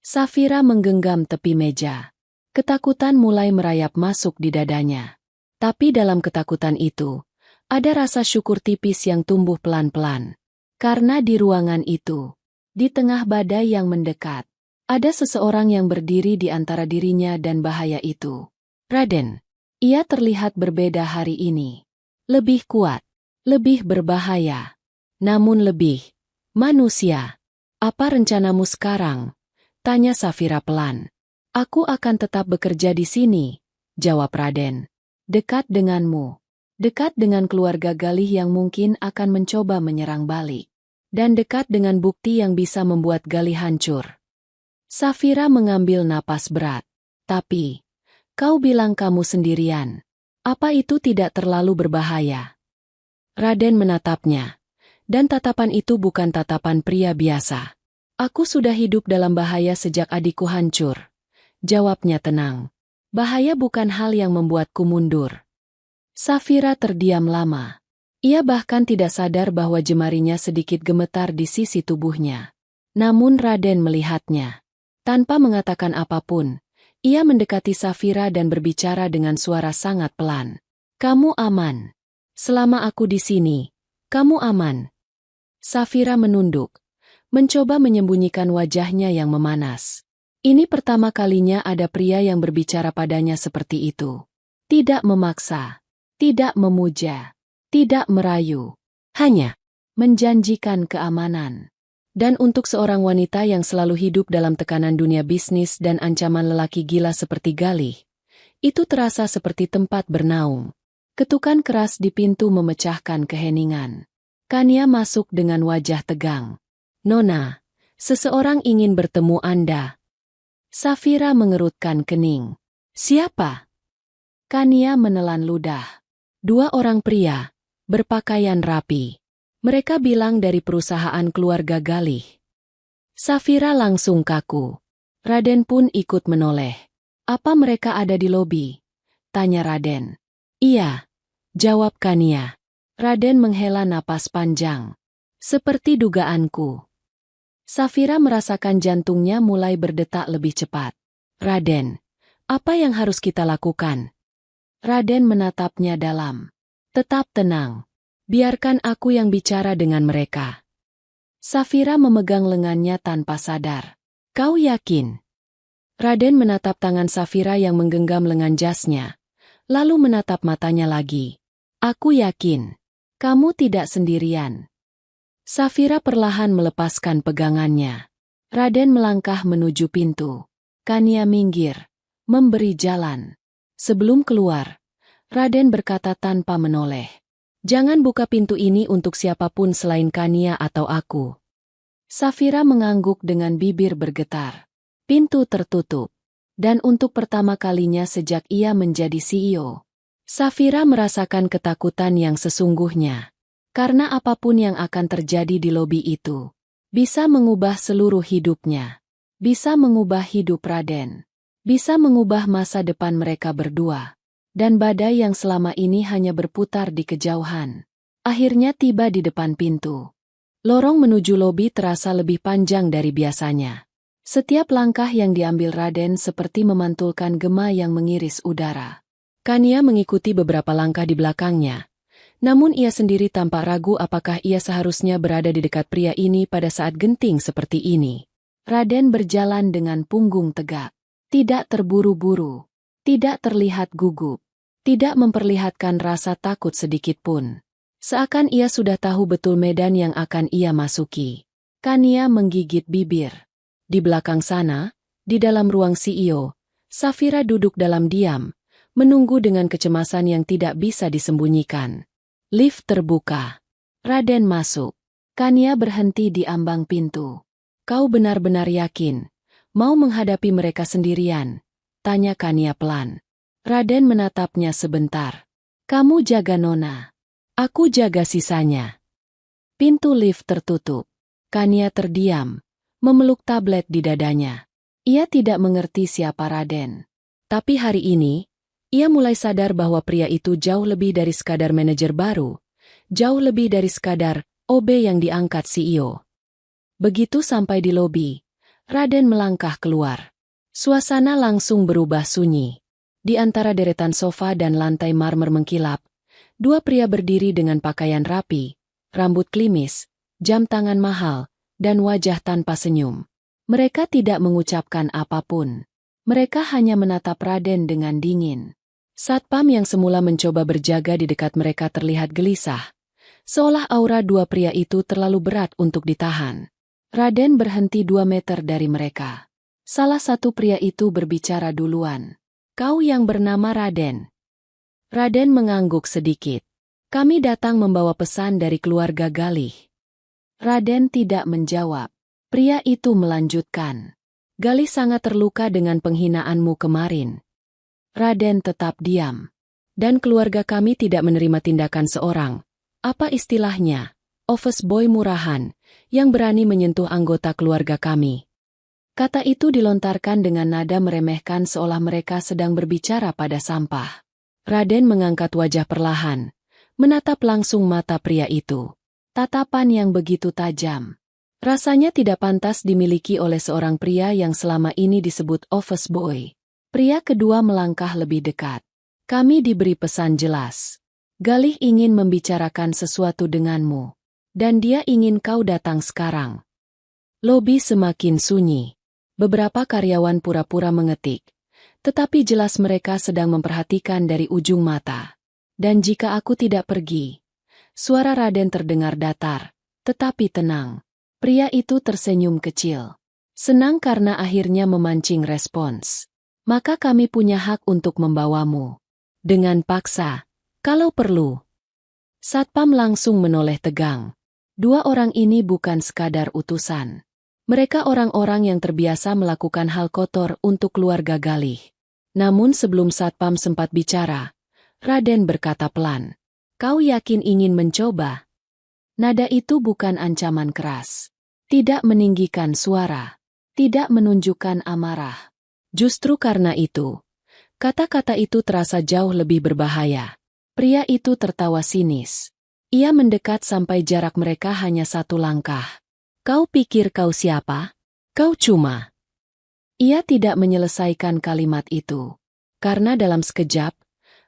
Safira menggenggam tepi meja. Ketakutan mulai merayap masuk di dadanya. Tapi dalam ketakutan itu, ada rasa syukur tipis yang tumbuh pelan-pelan. Karena di ruangan itu, di tengah badai yang mendekat, ada seseorang yang berdiri di antara dirinya dan bahaya itu. Raden. Ia terlihat berbeda hari ini. Lebih kuat, lebih berbahaya. Namun lebih manusia. Apa rencanamu sekarang? Tanya Safira pelan. Aku akan tetap bekerja di sini, jawab Raden. Dekat denganmu. Dekat dengan keluarga Galih yang mungkin akan mencoba menyerang balik. Dan dekat dengan bukti yang bisa membuat Galih hancur. Safira mengambil napas berat. Tapi, kau bilang kamu sendirian. Apa itu tidak terlalu berbahaya? Raden menatapnya. Dan tatapan itu bukan tatapan pria biasa. Aku sudah hidup dalam bahaya sejak adikku hancur. Jawabnya tenang. Bahaya bukan hal yang membuatku mundur. Safira terdiam lama. Ia bahkan tidak sadar bahwa jemarinya sedikit gemetar di sisi tubuhnya. Namun Raden melihatnya. Tanpa mengatakan apapun, ia mendekati Safira dan berbicara dengan suara sangat pelan. Kamu aman. Selama aku di sini, kamu aman. Safira menunduk, mencoba menyembunyikan wajahnya yang memanas. Ini pertama kalinya ada pria yang berbicara padanya seperti itu. Tidak memaksa, tidak memuja, tidak merayu, hanya menjanjikan keamanan. Dan untuk seorang wanita yang selalu hidup dalam tekanan dunia bisnis dan ancaman lelaki gila seperti Galih, itu terasa seperti tempat bernaung. Ketukan keras di pintu memecahkan keheningan. Kania masuk dengan wajah tegang. Nona, seseorang ingin bertemu Anda. Safira mengerutkan kening. Siapa? Kania menelan ludah. 2 orang pria, berpakaian rapi. Mereka bilang dari perusahaan keluarga Galih. Safira langsung kaku. Raden pun ikut menoleh. Apa mereka ada di lobi? Tanya Raden. Iya, jawab Kania. Raden menghela napas panjang. Seperti dugaanku. Safira merasakan jantungnya mulai berdetak lebih cepat. Raden, apa yang harus kita lakukan? Raden menatapnya dalam. Tetap tenang. Biarkan aku yang bicara dengan mereka. Safira memegang lengannya tanpa sadar. Kau yakin? Raden menatap tangan Safira yang menggenggam lengan jasnya. Lalu menatap matanya lagi. Aku yakin. Kamu tidak sendirian. Safira perlahan melepaskan pegangannya. Raden melangkah menuju pintu. Kania minggir, memberi jalan. Sebelum keluar, Raden berkata tanpa menoleh. Jangan buka pintu ini untuk siapapun selain Kania atau aku. Safira mengangguk dengan bibir bergetar. Pintu tertutup. Dan untuk pertama kalinya sejak ia menjadi CEO. Safira merasakan ketakutan yang sesungguhnya. Karena apapun yang akan terjadi di lobi itu, bisa mengubah seluruh hidupnya. Bisa mengubah hidup Raden. Bisa mengubah masa depan mereka berdua. Dan badai yang selama ini hanya berputar di kejauhan, akhirnya tiba di depan pintu. Lorong menuju lobi terasa lebih panjang dari biasanya. Setiap langkah yang diambil Raden seperti memantulkan gema yang mengiris udara. Kania mengikuti beberapa langkah di belakangnya. Namun ia sendiri tampak ragu apakah ia seharusnya berada di dekat pria ini pada saat genting seperti ini. Raden berjalan dengan punggung tegak. Tidak terburu-buru. Tidak terlihat gugup. Tidak memperlihatkan rasa takut sedikit pun. Seakan ia sudah tahu betul medan yang akan ia masuki. Kania menggigit bibir. Di belakang sana, di dalam ruang CEO, Safira duduk dalam diam, menunggu dengan kecemasan yang tidak bisa disembunyikan. Lift terbuka. Raden masuk. Kania berhenti di ambang pintu. Kau benar-benar yakin, mau menghadapi mereka sendirian? Tanya Kania pelan. Raden menatapnya sebentar. Kamu jaga Nona. Aku jaga sisanya. Pintu lift tertutup. Kania terdiam, memeluk tablet di dadanya. Ia tidak mengerti siapa Raden. Tapi hari ini, ia mulai sadar bahwa pria itu jauh lebih dari sekadar manajer baru, jauh lebih dari sekadar OB yang diangkat CEO. Begitu sampai di lobi, Raden melangkah keluar. Suasana langsung berubah sunyi. Di antara deretan sofa dan lantai marmer mengkilap, dua pria berdiri dengan pakaian rapi, rambut klimis, jam tangan mahal, dan wajah tanpa senyum. Mereka tidak mengucapkan apapun. Mereka hanya menatap Raden dengan dingin. Satpam yang semula mencoba berjaga di dekat mereka terlihat gelisah, seolah aura dua pria itu terlalu berat untuk ditahan. Raden berhenti 2 meter dari mereka. Salah satu pria itu berbicara duluan. Kau yang bernama Raden. Raden mengangguk sedikit. Kami datang membawa pesan dari keluarga Galih. Raden tidak menjawab. Pria itu melanjutkan. Galih sangat terluka dengan penghinaanmu kemarin. Raden tetap diam. Dan keluarga kami tidak menerima tindakan seorang, apa istilahnya, office boy murahan, yang berani menyentuh anggota keluarga kami. Kata itu dilontarkan dengan nada meremehkan seolah mereka sedang berbicara pada sampah. Raden mengangkat wajah perlahan, menatap langsung mata pria itu. Tatapan yang begitu tajam. Rasanya tidak pantas dimiliki oleh seorang pria yang selama ini disebut office boy. Pria kedua melangkah lebih dekat. Kami diberi pesan jelas. Galih ingin membicarakan sesuatu denganmu. Dan dia ingin kau datang sekarang. Lobi semakin sunyi. Beberapa karyawan pura-pura mengetik. Tetapi jelas mereka sedang memperhatikan dari ujung mata. Dan jika aku tidak pergi, suara Raden terdengar datar, tetapi tenang. Pria itu tersenyum kecil. Senang karena akhirnya memancing respons. Maka kami punya hak untuk membawamu. Dengan paksa, kalau perlu. Satpam langsung menoleh tegang. Dua orang ini bukan sekadar utusan. Mereka orang-orang yang terbiasa melakukan hal kotor untuk keluarga Galih. Namun sebelum Satpam sempat bicara, Raden berkata pelan. Kau yakin ingin mencoba? Nada itu bukan ancaman keras. Tidak meninggikan suara. Tidak menunjukkan amarah. Justru karena itu, kata-kata itu terasa jauh lebih berbahaya. Pria itu tertawa sinis. Ia mendekat sampai jarak mereka hanya 1 langkah. Kau pikir kau siapa? Kau cuma. Ia tidak menyelesaikan kalimat itu. Karena dalam sekejap,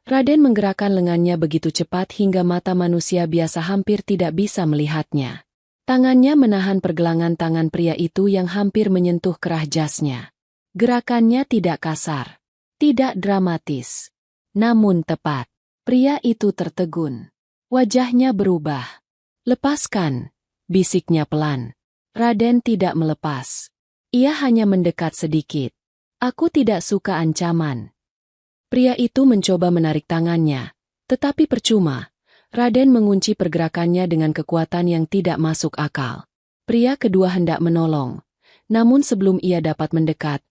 Raden menggerakkan lengannya begitu cepat hingga mata manusia biasa hampir tidak bisa melihatnya. Tangannya menahan pergelangan tangan pria itu yang hampir menyentuh kerah jasnya. Gerakannya tidak kasar, tidak dramatis, namun tepat. Pria itu tertegun. Wajahnya berubah. Lepaskan, bisiknya pelan. Raden tidak melepas. Ia hanya mendekat sedikit. Aku tidak suka ancaman. Pria itu mencoba menarik tangannya, tetapi percuma. Raden mengunci pergerakannya dengan kekuatan yang tidak masuk akal. Pria kedua hendak menolong, namun sebelum ia dapat mendekat,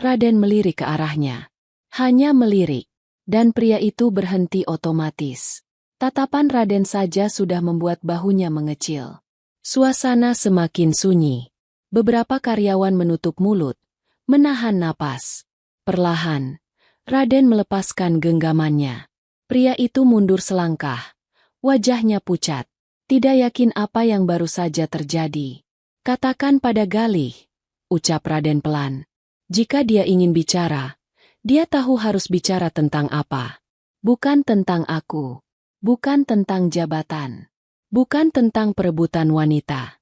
Raden melirik ke arahnya. Hanya melirik, dan pria itu berhenti otomatis. Tatapan Raden saja sudah membuat bahunya mengecil. Suasana semakin sunyi. Beberapa karyawan menutup mulut, menahan napas. Perlahan, Raden melepaskan genggamannya. Pria itu mundur selangkah. Wajahnya pucat. Tidak yakin apa yang baru saja terjadi. Katakan pada Galih, ucap Raden pelan. Jika dia ingin bicara, dia tahu harus bicara tentang apa. Bukan tentang aku. Bukan tentang jabatan. Bukan tentang perebutan wanita.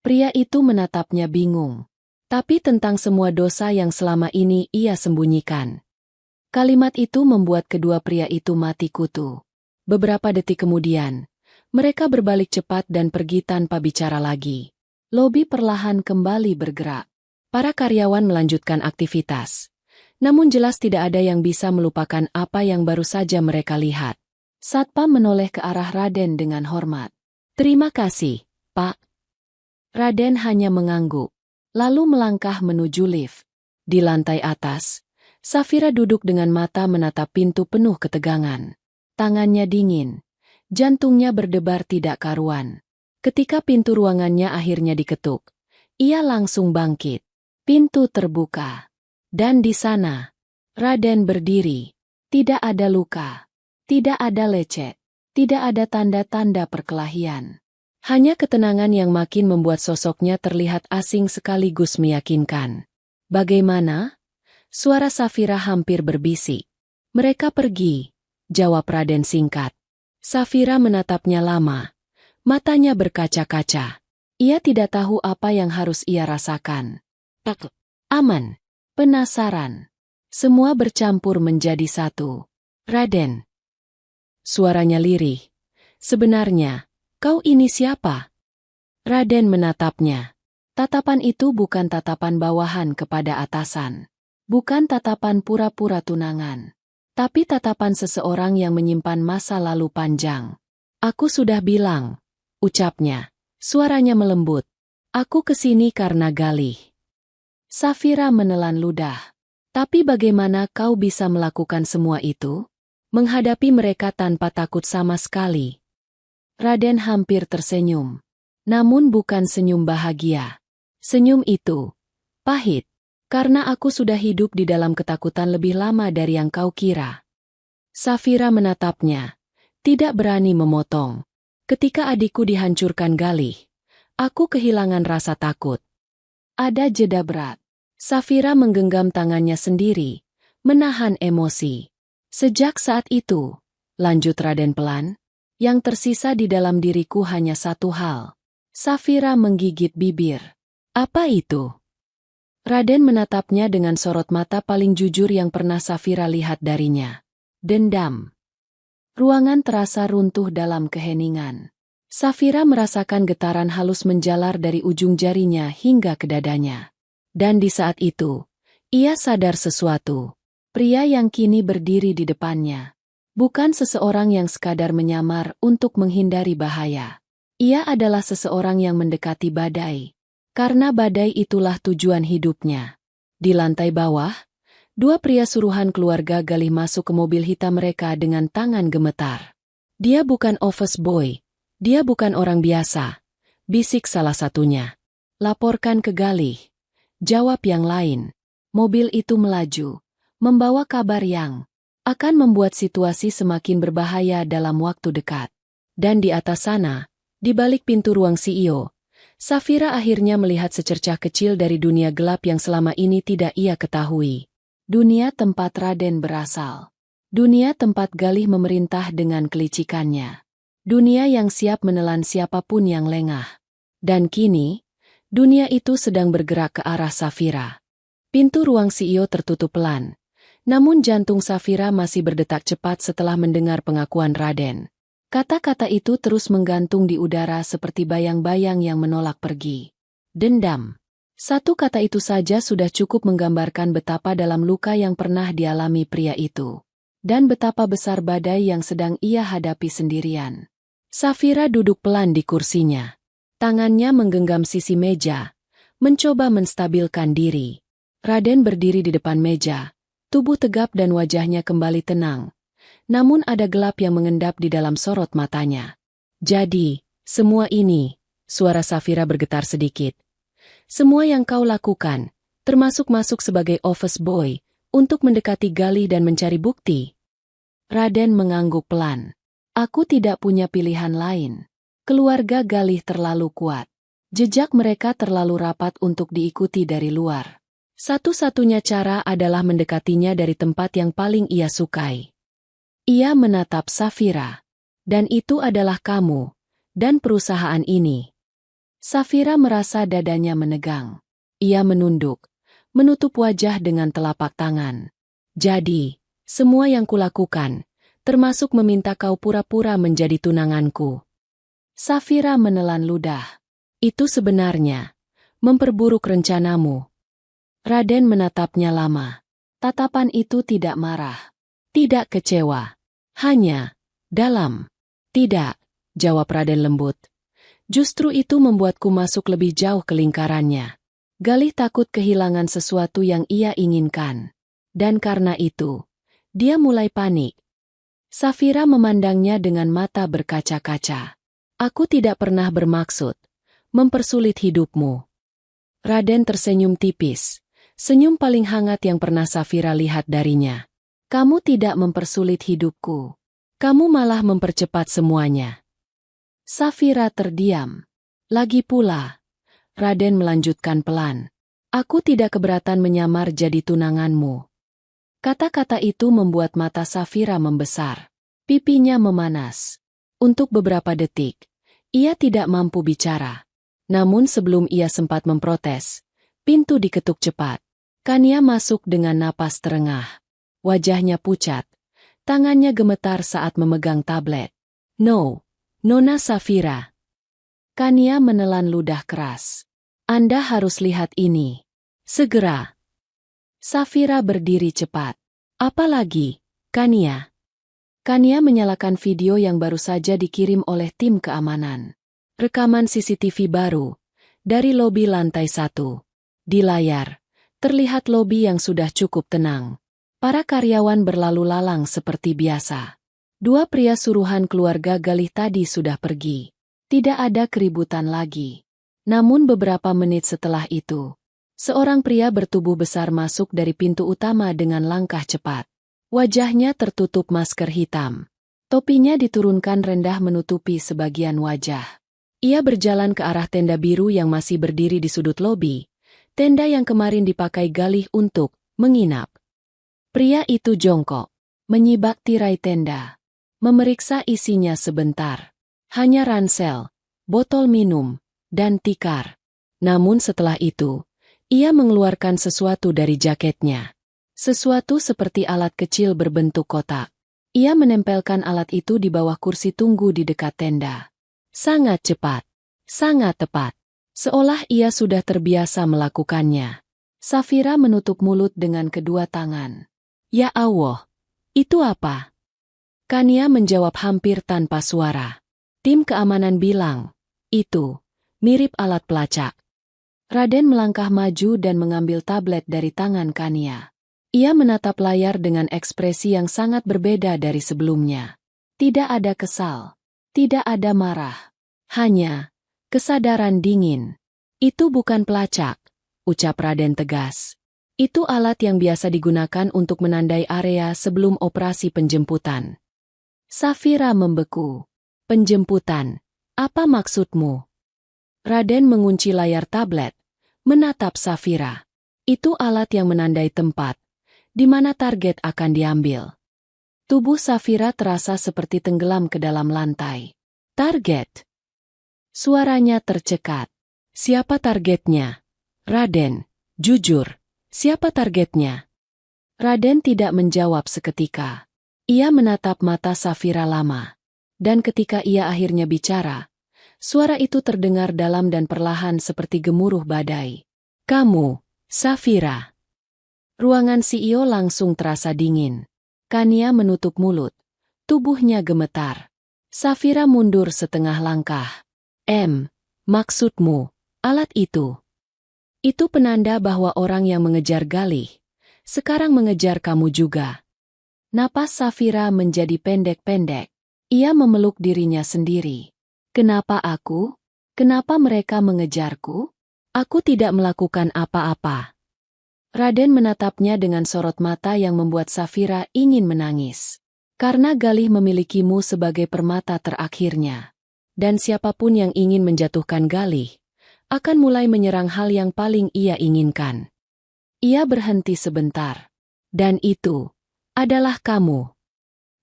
Pria itu menatapnya bingung. Tapi tentang semua dosa yang selama ini ia sembunyikan. Kalimat itu membuat kedua pria itu mati kutu. Beberapa detik kemudian, mereka berbalik cepat dan pergi tanpa bicara lagi. Lobi perlahan kembali bergerak. Para karyawan melanjutkan aktivitas. Namun jelas tidak ada yang bisa melupakan apa yang baru saja mereka lihat. Satpam menoleh ke arah Raden dengan hormat. Terima kasih, Pak. Raden hanya mengangguk, lalu melangkah menuju lift. Di lantai atas, Safira duduk dengan mata menatap pintu penuh ketegangan. Tangannya dingin, jantungnya berdebar tidak karuan. Ketika pintu ruangannya akhirnya diketuk, ia langsung bangkit. Pintu terbuka. Dan di sana, Raden berdiri. Tidak ada luka. Tidak ada lecet, tidak ada tanda-tanda perkelahian. Hanya ketenangan yang makin membuat sosoknya terlihat asing sekaligus meyakinkan. Bagaimana? Suara Safira hampir berbisik. Mereka pergi, jawab Raden singkat. Safira menatapnya lama. Matanya berkaca-kaca. Ia tidak tahu apa yang harus ia rasakan. Takut, aman, penasaran. Semua bercampur menjadi satu. Raden. Suaranya lirih. Sebenarnya, kau ini siapa? Raden menatapnya. Tatapan itu bukan tatapan bawahan kepada atasan. Bukan tatapan pura-pura tunangan. Tapi tatapan seseorang yang menyimpan masa lalu panjang. Aku sudah bilang, ucapnya. Suaranya melembut. Aku kesini karena Galih. Safira menelan ludah. Tapi bagaimana kau bisa melakukan semua itu? Menghadapi mereka tanpa takut sama sekali. Raden hampir tersenyum. Namun bukan senyum bahagia. Senyum itu pahit. Karena aku sudah hidup di dalam ketakutan lebih lama dari yang kau kira. Safira menatapnya. Tidak berani memotong. Ketika adikku dihancurkan Galih, aku kehilangan rasa takut. Ada jeda berat. Safira menggenggam tangannya sendiri, menahan emosi. Sejak saat itu, lanjut Raden pelan, yang tersisa di dalam diriku hanya satu hal. Safira menggigit bibir. Apa itu? Raden menatapnya dengan sorot mata paling jujur yang pernah Safira lihat darinya. Dendam. Ruangan terasa runtuh dalam keheningan. Safira merasakan getaran halus menjalar dari ujung jarinya hingga ke dadanya. Dan di saat itu, ia sadar sesuatu. Pria yang kini berdiri di depannya. Bukan seseorang yang sekadar menyamar untuk menghindari bahaya. Ia adalah seseorang yang mendekati badai. Karena badai itulah tujuan hidupnya. Di lantai bawah, dua pria suruhan keluarga Galih masuk ke mobil hitam mereka dengan tangan gemetar. Dia bukan office boy. Dia bukan orang biasa. Bisik salah satunya. Laporkan ke Galih. Jawab yang lain. Mobil itu melaju. Membawa kabar yang akan membuat situasi semakin berbahaya dalam waktu dekat. Dan di atas sana, di balik pintu ruang CEO, Safira akhirnya melihat secercah kecil dari dunia gelap yang selama ini tidak ia ketahui. Dunia tempat Raden berasal. Dunia tempat Galih memerintah dengan kelicikannya. Dunia yang siap menelan siapapun yang lengah. Dan kini, dunia itu sedang bergerak ke arah Safira. Pintu ruang CEO tertutup pelan. Namun jantung Safira masih berdetak cepat setelah mendengar pengakuan Raden. Kata-kata itu terus menggantung di udara seperti bayang-bayang yang menolak pergi. Dendam. Satu kata itu saja sudah cukup menggambarkan betapa dalam luka yang pernah dialami pria itu. Dan betapa besar badai yang sedang ia hadapi sendirian. Safira duduk pelan di kursinya. Tangannya menggenggam sisi meja, mencoba menstabilkan diri. Raden berdiri di depan meja. Tubuh tegap dan wajahnya kembali tenang. Namun ada gelap yang mengendap di dalam sorot matanya. Jadi, semua ini, suara Safira bergetar sedikit. Semua yang kau lakukan, termasuk masuk sebagai office boy, untuk mendekati Galih dan mencari bukti. Raden mengangguk pelan. Aku tidak punya pilihan lain. Keluarga Galih terlalu kuat. Jejak mereka terlalu rapat untuk diikuti dari luar. Satu-satunya cara adalah mendekatinya dari tempat yang paling ia sukai. Ia menatap Safira. Dan itu adalah kamu, dan perusahaan ini. Safira merasa dadanya menegang. Ia menunduk, menutup wajah dengan telapak tangan. Jadi, semua yang kulakukan, termasuk meminta kau pura-pura menjadi tunanganku. Safira menelan ludah. Itu sebenarnya memperburuk rencanamu. Raden menatapnya lama. Tatapan itu tidak marah, tidak kecewa, hanya dalam. Tidak, jawab Raden lembut. Justru itu membuatku masuk lebih jauh ke lingkarannya. Galih takut kehilangan sesuatu yang ia inginkan. Dan karena itu, dia mulai panik. Safira memandangnya dengan mata berkaca-kaca. Aku tidak pernah bermaksud mempersulit hidupmu. Raden tersenyum tipis, senyum paling hangat yang pernah Safira lihat darinya. Kamu tidak mempersulit hidupku. Kamu malah mempercepat semuanya. Safira terdiam. Lagi pula, Raden melanjutkan pelan. Aku tidak keberatan menyamar jadi tunanganmu. Kata-kata itu membuat mata Safira membesar. Pipinya memanas. Untuk beberapa detik, ia tidak mampu bicara. Namun sebelum ia sempat memprotes, pintu diketuk cepat. Kania masuk dengan napas terengah. Wajahnya pucat. Tangannya gemetar saat memegang tablet. No, Nona Safira. Kania menelan ludah keras. Anda harus lihat ini. Segera. Safira berdiri cepat. Apalagi, Kania? Kania menyalakan video yang baru saja dikirim oleh tim keamanan. Rekaman CCTV baru, dari lobi lantai 1. Di layar, terlihat lobi yang sudah cukup tenang. Para karyawan berlalu lalang seperti biasa. Dua pria suruhan keluarga Galih tadi sudah pergi. Tidak ada keributan lagi. Namun beberapa menit setelah itu, seorang pria bertubuh besar masuk dari pintu utama dengan langkah cepat. Wajahnya tertutup masker hitam. Topinya diturunkan rendah menutupi sebagian wajah. Ia berjalan ke arah tenda biru yang masih berdiri di sudut lobi, tenda yang kemarin dipakai Galih untuk menginap. Pria itu jongkok, menyibak tirai tenda, memeriksa isinya sebentar. Hanya ransel, botol minum, dan tikar. Namun setelah itu, ia mengeluarkan sesuatu dari jaketnya. Sesuatu seperti alat kecil berbentuk kotak. Ia menempelkan alat itu di bawah kursi tunggu di dekat tenda. Sangat cepat, sangat tepat. Seolah ia sudah terbiasa melakukannya. Safira menutup mulut dengan kedua tangan. Ya Allah, itu apa? Kania menjawab hampir tanpa suara. Tim keamanan bilang, itu mirip alat pelacak. Raden melangkah maju dan mengambil tablet dari tangan Kania. Ia menatap layar dengan ekspresi yang sangat berbeda dari sebelumnya. Tidak ada kesal. Tidak ada marah. Hanya kesadaran dingin. Itu bukan pelacak, ucap Raden tegas. Itu alat yang biasa digunakan untuk menandai area sebelum operasi penjemputan. Safira membeku. Penjemputan, apa maksudmu? Raden mengunci layar tablet, menatap Safira. Itu alat yang menandai tempat, di mana target akan diambil. Tubuh Safira terasa seperti tenggelam ke dalam lantai. Target. Suaranya tercekat. Siapa targetnya? Raden, jujur, siapa targetnya? Raden tidak menjawab seketika. Ia menatap mata Safira lama. Dan ketika ia akhirnya bicara, suara itu terdengar dalam dan perlahan seperti gemuruh badai. Kamu, Safira. Ruangan CEO langsung terasa dingin. Kania menutup mulut. Tubuhnya gemetar. Safira mundur setengah langkah. Maksudmu, alat itu? Itu penanda bahwa orang yang mengejar Galih sekarang mengejar kamu juga. Napas Safira menjadi pendek-pendek. Ia memeluk dirinya sendiri. Kenapa aku? Kenapa mereka mengejarku? Aku tidak melakukan apa-apa. Raden menatapnya dengan sorot mata yang membuat Safira ingin menangis. Karena Galih memilikimu sebagai permata terakhirnya. Dan siapapun yang ingin menjatuhkan Galih, akan mulai menyerang hal yang paling ia inginkan. Ia berhenti sebentar. Dan itu adalah kamu.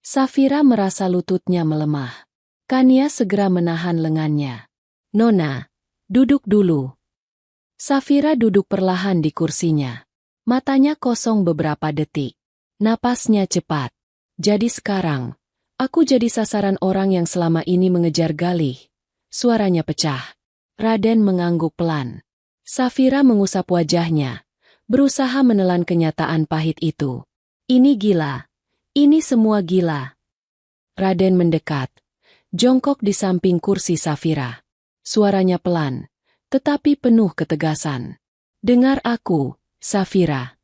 Safira merasa lututnya melemah. Kania segera menahan lengannya. Nona, duduk dulu. Safira duduk perlahan di kursinya. Matanya kosong beberapa detik. Napasnya cepat. Jadi sekarang, aku jadi sasaran orang yang selama ini mengejar Galih. Suaranya pecah. Raden mengangguk pelan. Safira mengusap wajahnya, berusaha menelan kenyataan pahit itu. Ini gila. Ini semua gila. Raden mendekat, jongkok di samping kursi Safira. Suaranya pelan, tetapi penuh ketegasan. Dengar aku, Safira.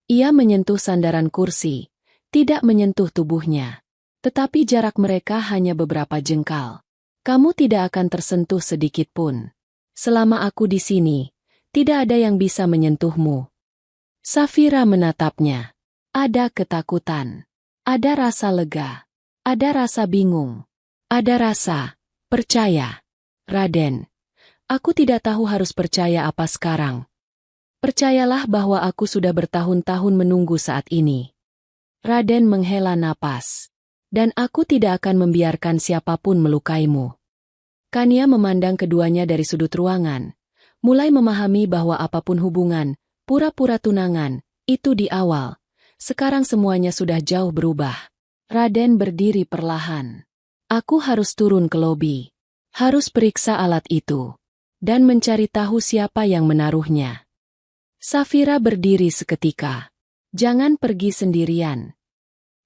Ia menyentuh sandaran kursi, tidak menyentuh tubuhnya. Tetapi jarak mereka hanya beberapa jengkal. Kamu tidak akan tersentuh sedikit pun. Selama aku di sini, tidak ada yang bisa menyentuhmu. Safira menatapnya. Ada ketakutan. Ada rasa lega. Ada rasa bingung. Ada rasa percaya. Raden, aku tidak tahu harus percaya apa sekarang. Percayalah bahwa aku sudah bertahun-tahun menunggu saat ini. Raden menghela napas. Dan aku tidak akan membiarkan siapapun melukaimu. Kania memandang keduanya dari sudut ruangan, mulai memahami bahwa apapun hubungan, pura-pura tunangan, itu di awal. Sekarang semuanya sudah jauh berubah. Raden berdiri perlahan. Aku harus turun ke lobi. Harus periksa alat itu. Dan mencari tahu siapa yang menaruhnya. Safira berdiri seketika. Jangan pergi sendirian.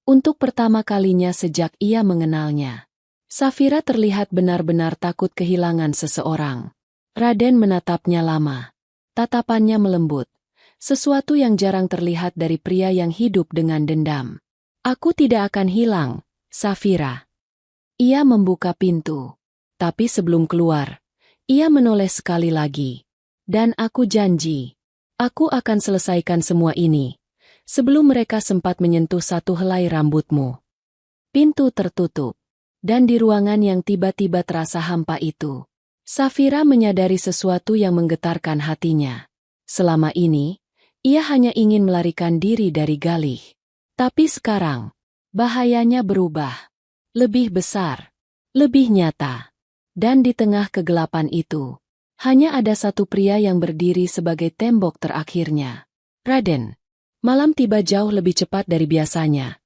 Untuk pertama kalinya sejak ia mengenalnya, Safira terlihat benar-benar takut kehilangan seseorang. Raden menatapnya lama. Tatapannya melembut. Sesuatu yang jarang terlihat dari pria yang hidup dengan dendam. Aku tidak akan hilang, Safira. Ia membuka pintu. Tapi sebelum keluar, ia menoleh sekali lagi. Dan aku janji, aku akan selesaikan semua ini. Sebelum mereka sempat menyentuh satu helai rambutmu. Pintu tertutup. Dan di ruangan yang tiba-tiba terasa hampa itu, Safira menyadari sesuatu yang menggetarkan hatinya. Selama ini, ia hanya ingin melarikan diri dari Galih. Tapi sekarang, bahayanya berubah. Lebih besar. Lebih nyata. Dan di tengah kegelapan itu, hanya ada satu pria yang berdiri sebagai tembok terakhirnya. Raden. Malam tiba jauh lebih cepat dari biasanya.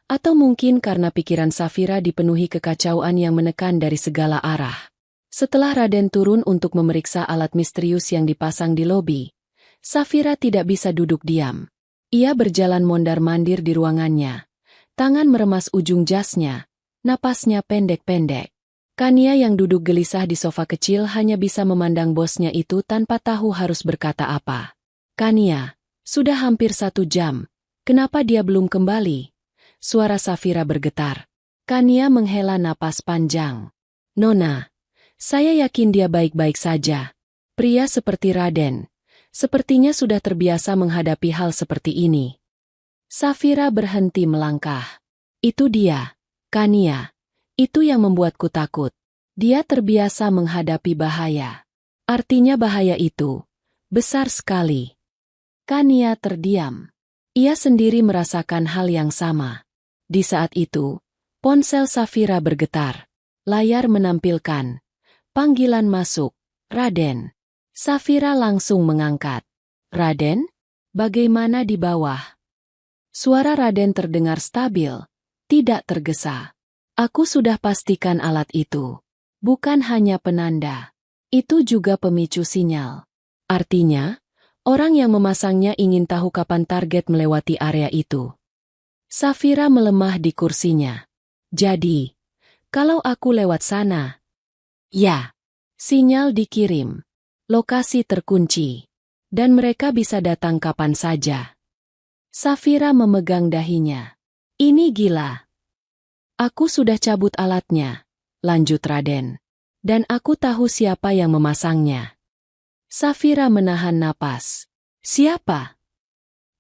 Atau mungkin karena pikiran Safira dipenuhi kekacauan yang menekan dari segala arah. Setelah Raden turun untuk memeriksa alat misterius yang dipasang di lobi, Safira tidak bisa duduk diam. Ia berjalan mondar-mandir di ruangannya. Tangan meremas ujung jasnya, napasnya pendek-pendek. Kania yang duduk gelisah di sofa kecil hanya bisa memandang bosnya itu tanpa tahu harus berkata apa. Kania. Sudah hampir 1 jam. Kenapa dia belum kembali? Suara Safira bergetar. Kania menghela napas panjang. Nona, saya yakin dia baik-baik saja. Pria seperti Raden, sepertinya sudah terbiasa menghadapi hal seperti ini. Safira berhenti melangkah. Itu dia, Kania. Itu yang membuatku takut. Dia terbiasa menghadapi bahaya. Artinya bahaya itu besar sekali. Kania terdiam. Ia sendiri merasakan hal yang sama. Di saat itu, ponsel Safira bergetar. Layar menampilkan. Panggilan masuk. Raden. Safira langsung mengangkat. Raden? Bagaimana di bawah? Suara Raden terdengar stabil. Tidak tergesa. Aku sudah pastikan alat itu. Bukan hanya penanda. Itu juga pemicu sinyal. Artinya, orang yang memasangnya ingin tahu kapan target melewati area itu. Safira melemah di kursinya. Jadi, kalau aku lewat sana. Ya. Sinyal dikirim. Lokasi terkunci. Dan mereka bisa datang kapan saja. Safira memegang dahinya. Ini gila. Aku sudah cabut alatnya, lanjut Raden. Dan aku tahu siapa yang memasangnya. Safira menahan napas. Siapa?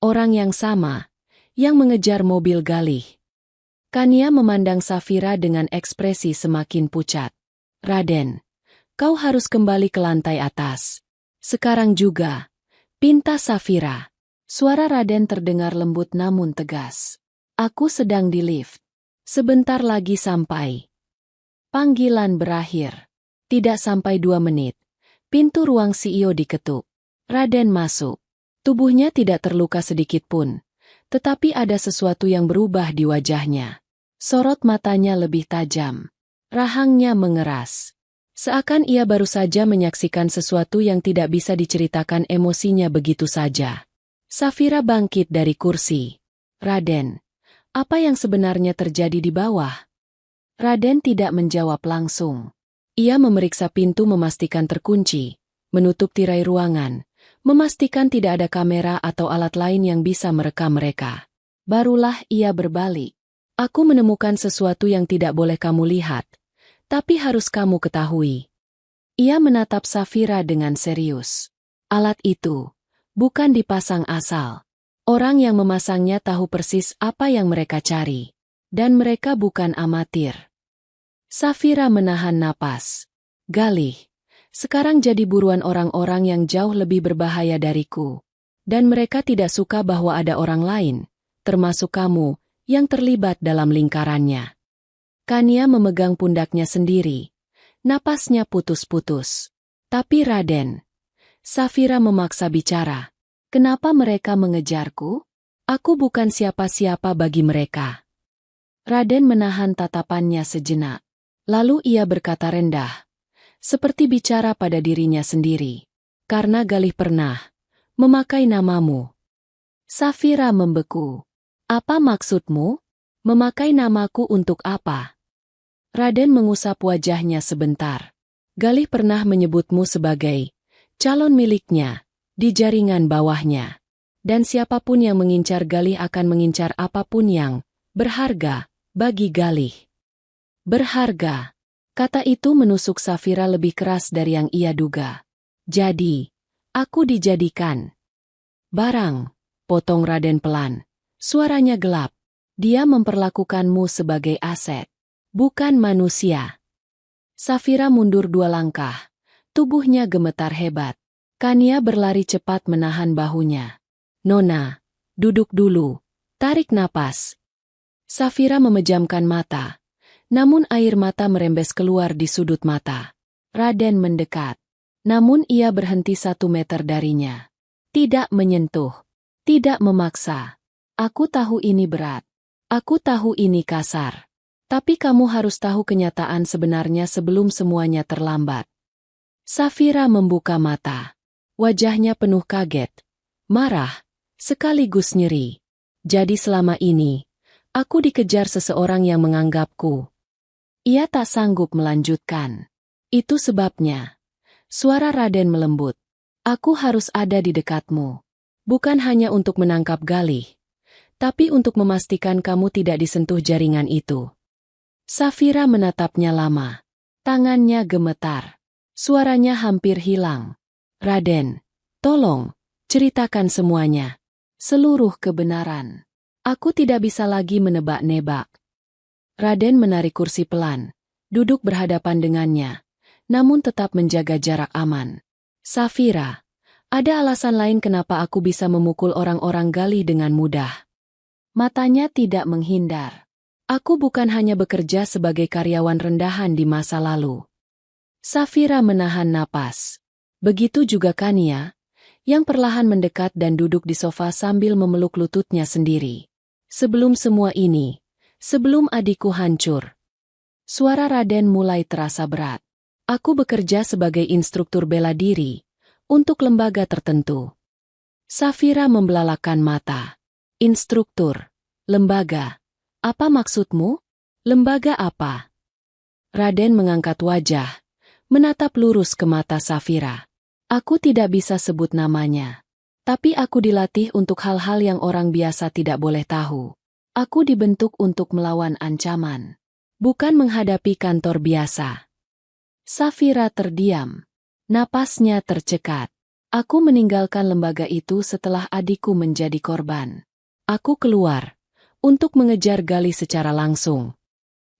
Orang yang sama, yang mengejar mobil Galih. Kania memandang Safira dengan ekspresi semakin pucat. Raden, kau harus kembali ke lantai atas. Sekarang juga, pinta Safira. Suara Raden terdengar lembut namun tegas. Aku sedang di lift. Sebentar lagi sampai. Panggilan berakhir. Tidak sampai 2 menit. Pintu ruang CEO diketuk. Raden masuk. Tubuhnya tidak terluka sedikit pun. Tetapi ada sesuatu yang berubah di wajahnya. Sorot matanya lebih tajam. Rahangnya mengeras. Seakan ia baru saja menyaksikan sesuatu yang tidak bisa diceritakan, emosinya begitu saja. Safira bangkit dari kursi. Raden, apa yang sebenarnya terjadi di bawah? Raden tidak menjawab langsung. Ia memeriksa pintu memastikan terkunci, menutup tirai ruangan, memastikan tidak ada kamera atau alat lain yang bisa merekam mereka. Barulah ia berbalik. Aku menemukan sesuatu yang tidak boleh kamu lihat, tapi harus kamu ketahui. Ia menatap Safira dengan serius. Alat itu bukan dipasang asal. Orang yang memasangnya tahu persis apa yang mereka cari. Dan mereka bukan amatir. Safira menahan napas. Galih, sekarang jadi buruan orang-orang yang jauh lebih berbahaya dariku. Dan mereka tidak suka bahwa ada orang lain, termasuk kamu, yang terlibat dalam lingkarannya. Kania memegang pundaknya sendiri. Napasnya putus-putus. Tapi Raden, Safira memaksa bicara. Kenapa mereka mengejarku? Aku bukan siapa-siapa bagi mereka. Raden menahan tatapannya sejenak. Lalu ia berkata rendah, seperti bicara pada dirinya sendiri. Karena Galih pernah memakai namamu. Safira membeku. Apa maksudmu? Memakai namaku untuk apa? Raden mengusap wajahnya sebentar. Galih pernah menyebutmu sebagai calon miliknya di jaringan bawahnya. Dan siapapun yang mengincar Galih akan mengincar apapun yang berharga bagi Galih. Berharga. Kata itu menusuk Safira lebih keras dari yang ia duga. Jadi, aku dijadikan barang, potong Raden pelan. Suaranya gelap. Dia memperlakukanmu sebagai aset, bukan manusia. Safira mundur 2 langkah. Tubuhnya gemetar hebat. Kania berlari cepat menahan bahunya. Nona, duduk dulu. Tarik napas. Safira memejamkan mata. Namun air mata merembes keluar di sudut mata. Raden mendekat. Namun ia berhenti 1 meter darinya. Tidak menyentuh. Tidak memaksa. Aku tahu ini berat. Aku tahu ini kasar. Tapi kamu harus tahu kenyataan sebenarnya sebelum semuanya terlambat. Safira membuka mata. Wajahnya penuh kaget. Marah. Sekaligus nyeri. Jadi selama ini, aku dikejar seseorang yang menganggapku. Ia tak sanggup melanjutkan. Itu sebabnya. Suara Raden melembut. Aku harus ada di dekatmu. Bukan hanya untuk menangkap Galih, tapi untuk memastikan kamu tidak disentuh jaringan itu. Safira menatapnya lama. Tangannya gemetar. Suaranya hampir hilang. Raden, tolong, ceritakan semuanya. Seluruh kebenaran. Aku tidak bisa lagi menebak-nebak. Raden menarik kursi pelan, duduk berhadapan dengannya, namun tetap menjaga jarak aman. Safira, ada alasan lain kenapa aku bisa memukul orang-orang Galih dengan mudah. Matanya tidak menghindar. Aku bukan hanya bekerja sebagai karyawan rendahan di masa lalu. Safira menahan napas. Begitu juga Kania, yang perlahan mendekat dan duduk di sofa sambil memeluk lututnya sendiri. Sebelum semua ini, sebelum adikku hancur. Suara Raden mulai terasa berat. Aku bekerja sebagai instruktur bela diri, untuk lembaga tertentu. Safira membelalakan mata. Instruktur, lembaga. Apa maksudmu? Lembaga apa? Raden mengangkat wajah, menatap lurus ke mata Safira. Aku tidak bisa sebut namanya. Tapi aku dilatih untuk hal-hal yang orang biasa tidak boleh tahu. Aku dibentuk untuk melawan ancaman, bukan menghadapi kantor biasa. Safira terdiam. Napasnya tercekat. Aku meninggalkan lembaga itu setelah adikku menjadi korban. Aku keluar untuk mengejar Galih secara langsung.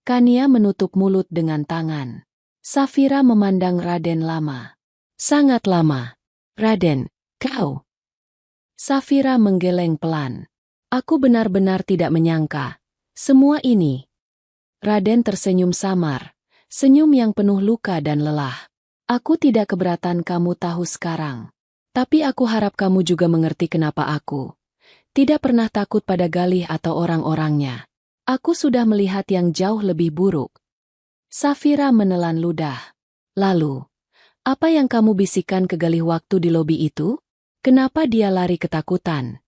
Kania menutup mulut dengan tangan. Safira memandang Raden lama. Sangat lama. Raden, kau. Safira menggeleng pelan. Aku benar-benar tidak menyangka. Semua ini. Raden tersenyum samar. Senyum yang penuh luka dan lelah. Aku tidak keberatan kamu tahu sekarang. Tapi aku harap kamu juga mengerti kenapa aku tidak pernah takut pada Galih atau orang-orangnya. Aku sudah melihat yang jauh lebih buruk. Safira menelan ludah. Lalu, apa yang kamu bisikan ke Galih waktu di lobi itu? Kenapa dia lari ketakutan?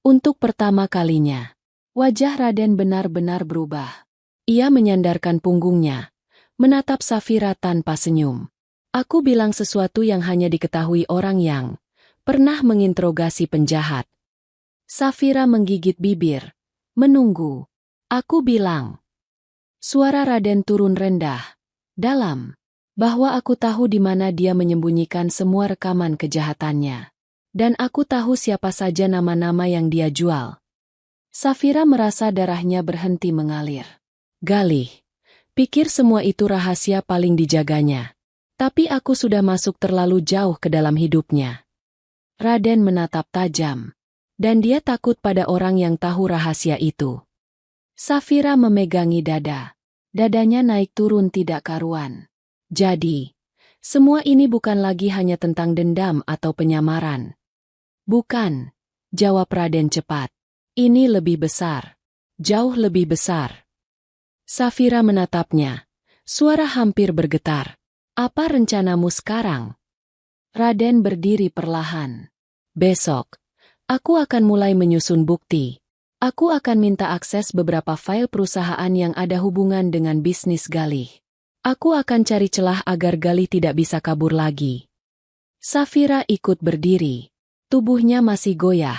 Untuk pertama kalinya, wajah Raden benar-benar berubah. Ia menyandarkan punggungnya, menatap Safira tanpa senyum. Aku bilang sesuatu yang hanya diketahui orang yang pernah menginterogasi penjahat. Safira menggigit bibir, menunggu. Aku bilang. Suara Raden turun rendah, dalam, bahwa aku tahu di mana dia menyembunyikan semua rekaman kejahatannya. Dan aku tahu siapa saja nama-nama yang dia jual. Safira merasa darahnya berhenti mengalir. Galih, pikir semua itu rahasia paling dijaganya. Tapi aku sudah masuk terlalu jauh ke dalam hidupnya. Raden menatap tajam. Dan dia takut pada orang yang tahu rahasia itu. Safira memegangi dada. Dadanya naik turun tidak karuan. Jadi, semua ini bukan lagi hanya tentang dendam atau penyamaran. Bukan, jawab Raden cepat. Ini lebih besar. Jauh lebih besar. Safira menatapnya. Suara hampir bergetar. Apa rencanamu sekarang? Raden berdiri perlahan. Besok, aku akan mulai menyusun bukti. Aku akan minta akses beberapa file perusahaan yang ada hubungan dengan bisnis Galih. Aku akan cari celah agar Galih tidak bisa kabur lagi. Safira ikut berdiri. Tubuhnya masih goyah,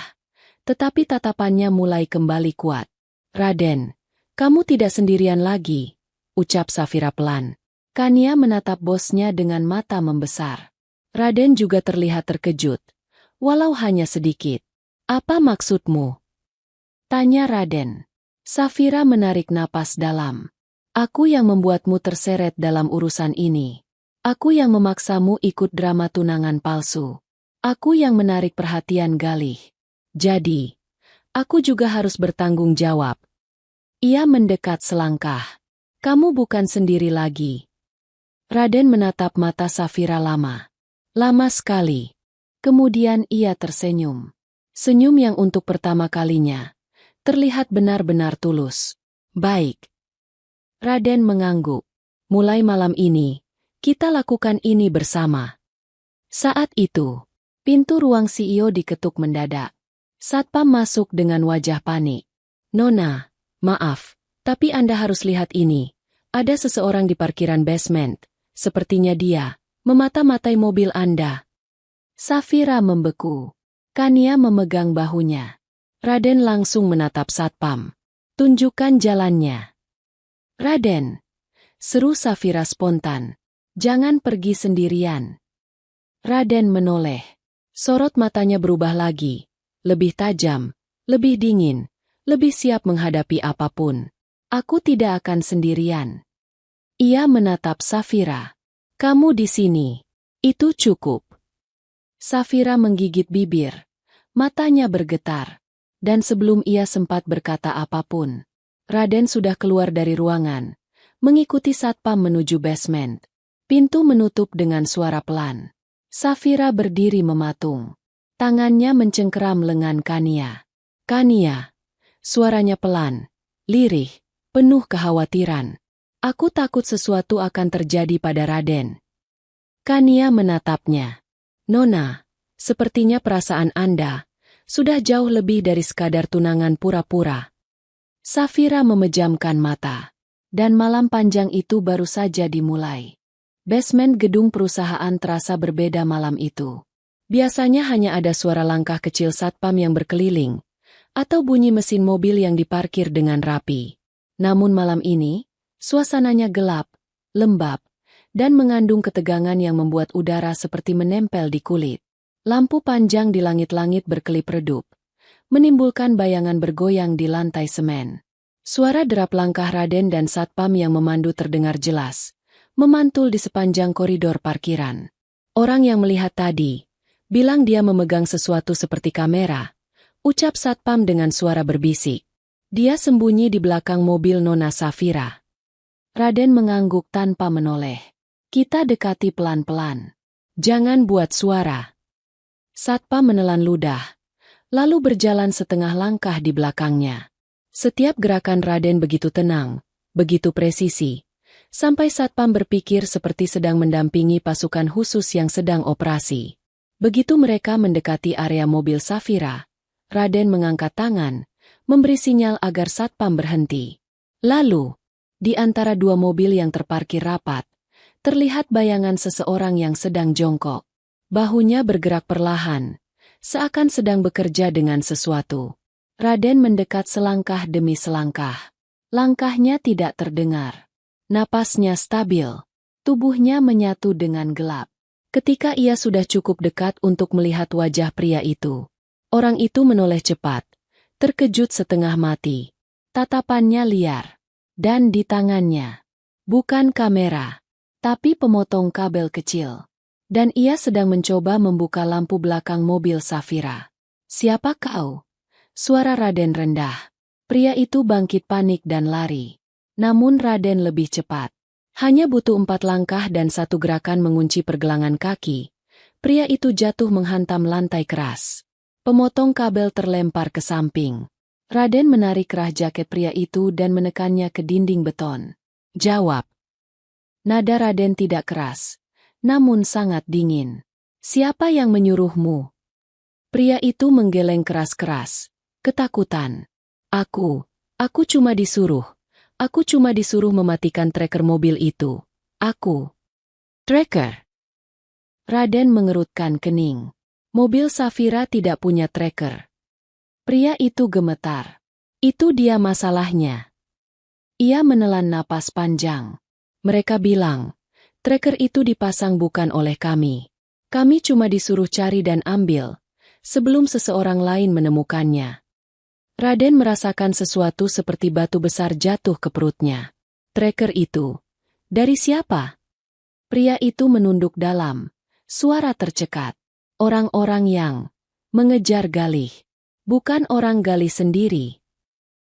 tetapi tatapannya mulai kembali kuat. Raden, kamu tidak sendirian lagi, ucap Safira pelan. Kania menatap bosnya dengan mata membesar. Raden juga terlihat terkejut, walau hanya sedikit. Apa maksudmu? Tanya Raden. Safira menarik napas dalam. Aku yang membuatmu terseret dalam urusan ini. Aku yang memaksamu ikut drama tunangan palsu. Aku yang menarik perhatian Galih. Jadi, aku juga harus bertanggung jawab. Ia mendekat selangkah. Kamu bukan sendiri lagi. Raden menatap mata Safira lama. Lama sekali. Kemudian ia tersenyum. Senyum yang untuk pertama kalinya terlihat benar-benar tulus. Baik. Raden mengangguk. Mulai malam ini, kita lakukan ini bersama. Saat itu, pintu ruang CEO diketuk mendadak. Satpam masuk dengan wajah panik. Nona, maaf, tapi Anda harus lihat ini. Ada seseorang di parkiran basement. Sepertinya dia memata-matai mobil Anda. Safira membeku. Kania memegang bahunya. Raden langsung menatap Satpam. Tunjukkan jalannya. Raden, seru Safira spontan. Jangan pergi sendirian. Raden menoleh. Sorot matanya berubah lagi. Lebih tajam, lebih dingin, lebih siap menghadapi apapun. Aku tidak akan sendirian. Ia menatap Safira. Kamu di sini. Itu cukup. Safira menggigit bibir. Matanya bergetar. Dan sebelum ia sempat berkata apapun, Raden sudah keluar dari ruangan, mengikuti Satpam menuju basement. Pintu menutup dengan suara pelan. Safira berdiri mematung. Tangannya mencengkeram lengan Kania. Kania. Suaranya pelan, lirih, penuh kekhawatiran. Aku takut sesuatu akan terjadi pada Raden. Kania menatapnya. Nona, sepertinya perasaan Anda sudah jauh lebih dari sekadar tunangan pura-pura. Safira memejamkan mata. Dan malam panjang itu baru saja dimulai. Basement gedung perusahaan terasa berbeda malam itu. Biasanya hanya ada suara langkah kecil Satpam yang berkeliling, atau bunyi mesin mobil yang diparkir dengan rapi. Namun malam ini, suasananya gelap, lembab, dan mengandung ketegangan yang membuat udara seperti menempel di kulit. Lampu panjang di langit-langit berkelip redup, menimbulkan bayangan bergoyang di lantai semen. Suara derap langkah Raden dan Satpam yang memandu terdengar jelas, memantul di sepanjang koridor parkiran. Orang yang melihat tadi, bilang dia memegang sesuatu seperti kamera, ucap Satpam dengan suara berbisik. Dia sembunyi di belakang mobil Nona Safira. Raden mengangguk tanpa menoleh. Kita dekati pelan-pelan. Jangan buat suara. Satpam menelan ludah, lalu berjalan setengah langkah di belakangnya. Setiap gerakan Raden begitu tenang, begitu presisi, sampai Satpam berpikir seperti sedang mendampingi pasukan khusus yang sedang operasi. Begitu mereka mendekati area mobil Safira, Raden mengangkat tangan, memberi sinyal agar Satpam berhenti. Lalu, di antara dua mobil yang terparkir rapat, terlihat bayangan seseorang yang sedang jongkok. Bahunya bergerak perlahan, seakan sedang bekerja dengan sesuatu. Raden mendekat selangkah demi selangkah. Langkahnya tidak terdengar. Napasnya stabil. Tubuhnya menyatu dengan gelap. Ketika ia sudah cukup dekat untuk melihat wajah pria itu, orang itu menoleh cepat, terkejut setengah mati. Tatapannya liar. Dan di tangannya, bukan kamera, tapi pemotong kabel kecil. Dan ia sedang mencoba membuka lampu belakang mobil Safira. Siapa kau? Suara Raden rendah. Pria itu bangkit panik dan lari. Namun Raden lebih cepat. Hanya butuh 4 langkah dan 1 gerakan mengunci pergelangan kaki. Pria itu jatuh menghantam lantai keras. Pemotong kabel terlempar ke samping. Raden menarik kerah jaket pria itu dan menekannya ke dinding beton. Jawab. Nada Raden tidak keras, namun sangat dingin. Siapa yang menyuruhmu? Pria itu menggeleng keras-keras, ketakutan. Aku cuma disuruh. Aku cuma disuruh mematikan tracker mobil itu. Aku. Tracker? Raden mengerutkan kening. Mobil Safira tidak punya tracker. Pria itu gemetar. Itu dia masalahnya. Ia menelan napas panjang. Mereka bilang, tracker itu dipasang bukan oleh kami. Kami cuma disuruh cari dan ambil, sebelum seseorang lain menemukannya. Raden merasakan sesuatu seperti batu besar jatuh ke perutnya. Tracker itu. Dari siapa? Pria itu menunduk dalam. Suara tercekat. Orang-orang yang mengejar Galih. Bukan orang Galih sendiri.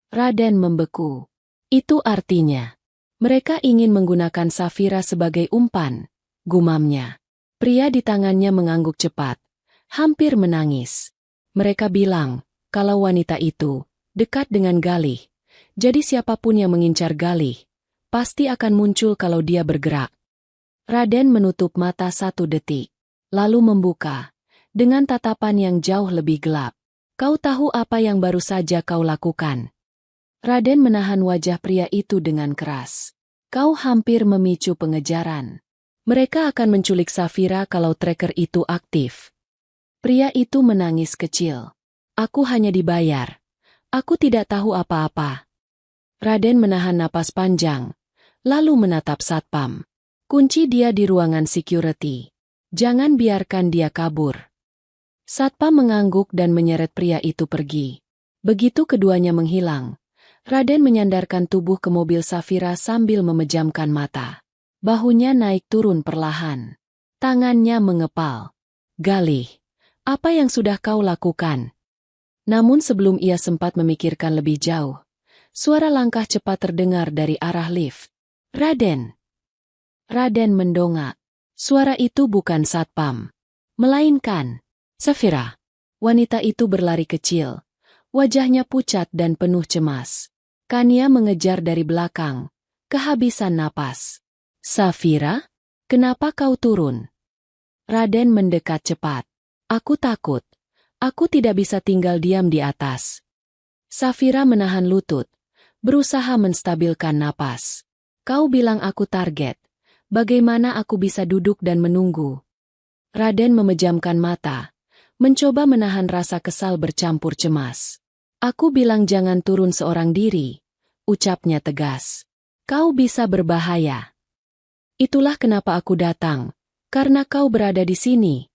Raden membeku. Itu artinya, mereka ingin menggunakan Safira sebagai umpan, gumamnya. Pria di tangannya mengangguk cepat, hampir menangis. Mereka bilang, kalau wanita itu dekat dengan Galih, jadi siapapun yang mengincar Galih, pasti akan muncul kalau dia bergerak. Raden menutup mata 1 detik, lalu membuka, dengan tatapan yang jauh lebih gelap. Kau tahu apa yang baru saja kau lakukan? Raden menahan wajah pria itu dengan keras. Kau hampir memicu pengejaran. Mereka akan menculik Safira kalau tracker itu aktif. Pria itu menangis kecil. Aku hanya dibayar. Aku tidak tahu apa-apa. Raden menahan napas panjang, lalu menatap Satpam. Kunci dia di ruangan security. Jangan biarkan dia kabur. Satpam mengangguk dan menyeret pria itu pergi. Begitu keduanya menghilang, Raden menyandarkan tubuh ke mobil Safira sambil memejamkan mata. Bahunya naik turun perlahan. Tangannya mengepal. Galih, apa yang sudah kau lakukan? Namun sebelum ia sempat memikirkan lebih jauh, suara langkah cepat terdengar dari arah lift. Raden. Raden mendongak. Suara itu bukan Satpam, melainkan Safira. Wanita itu berlari kecil. Wajahnya pucat dan penuh cemas. Kania mengejar dari belakang, kehabisan napas. Safira, kenapa kau turun? Raden mendekat cepat. Aku takut. Aku tidak bisa tinggal diam di atas. Safira menahan lutut, berusaha menstabilkan napas. Kau bilang aku target. Bagaimana aku bisa duduk dan menunggu? Raden memejamkan mata, mencoba menahan rasa kesal bercampur cemas. Aku bilang jangan turun seorang diri, ucapnya tegas. Kau bisa berbahaya. Itulah kenapa aku datang, karena kau berada di sini,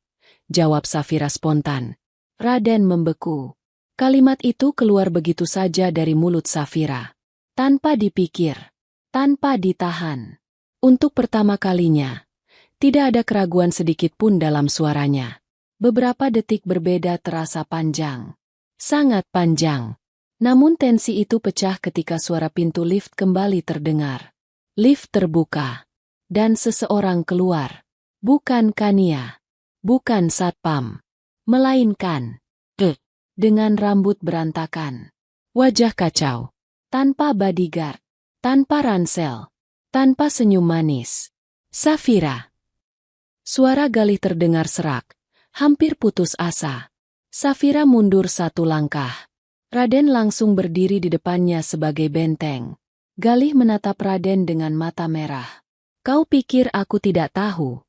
jawab Safira spontan. Raden membeku. Kalimat itu keluar begitu saja dari mulut Safira. Tanpa dipikir, tanpa ditahan. Untuk pertama kalinya, tidak ada keraguan sedikit pun dalam suaranya. Beberapa detik berbeda terasa panjang. Sangat panjang. Namun tensi itu pecah ketika suara pintu lift kembali terdengar. Lift terbuka. Dan seseorang keluar. Bukan Kania. Bukan satpam. Melainkan dengan rambut berantakan. Wajah kacau. Tanpa bodyguard. Tanpa ransel. Tanpa senyum manis. Safira. Suara Galih terdengar serak. Hampir putus asa. Safira mundur satu langkah. Raden langsung berdiri di depannya sebagai benteng. Galih menatap Raden dengan mata merah. Kau pikir aku tidak tahu?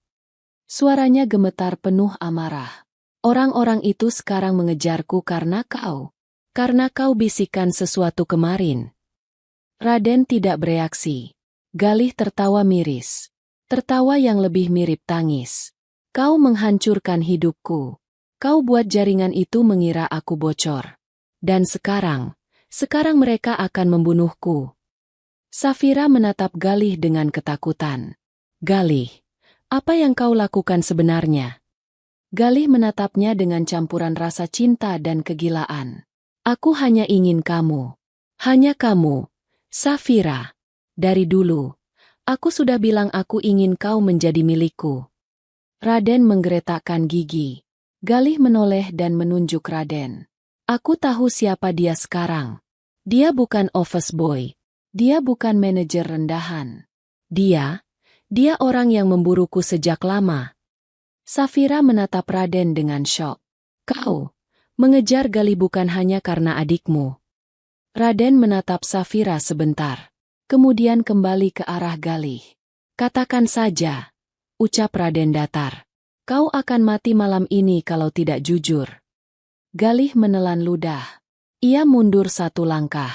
Suaranya gemetar penuh amarah. Orang-orang itu sekarang mengejarku karena kau. Karena kau bisikan sesuatu kemarin. Raden tidak bereaksi. Galih tertawa miris. Tertawa yang lebih mirip tangis. Kau menghancurkan hidupku. Kau buat jaringan itu mengira aku bocor. Dan sekarang mereka akan membunuhku. Safira menatap Galih dengan ketakutan. Galih, apa yang kau lakukan sebenarnya? Galih menatapnya dengan campuran rasa cinta dan kegilaan. Aku hanya ingin kamu. Hanya kamu, Safira. Dari dulu, aku sudah bilang aku ingin kau menjadi milikku. Raden menggeretakkan gigi. Galih menoleh dan menunjuk Raden. Aku tahu siapa dia sekarang. Dia bukan office boy. Dia bukan manajer rendahan. Dia orang yang memburuku sejak lama. Safira menatap Raden dengan syok. Kau mengejar Galih bukan hanya karena adikmu. Raden menatap Safira sebentar. Kemudian kembali ke arah Galih. Katakan saja, ucap Raden datar. Kau akan mati malam ini kalau tidak jujur. Galih menelan ludah. Ia mundur satu langkah.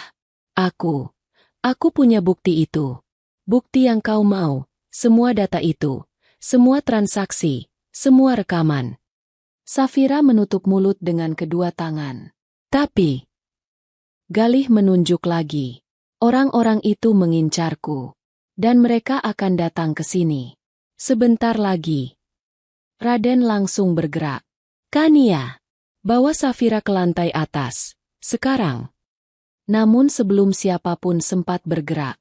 Aku punya bukti itu. Bukti yang kau mau, semua data itu, semua transaksi, semua rekaman. Safira menutup mulut dengan kedua tangan. Tapi, Galih menunjuk lagi. Orang-orang itu mengincarku. Dan mereka akan datang ke sini. Sebentar lagi. Raden langsung bergerak. Kania, bawa Safira ke lantai atas. Sekarang. Namun sebelum siapapun sempat bergerak,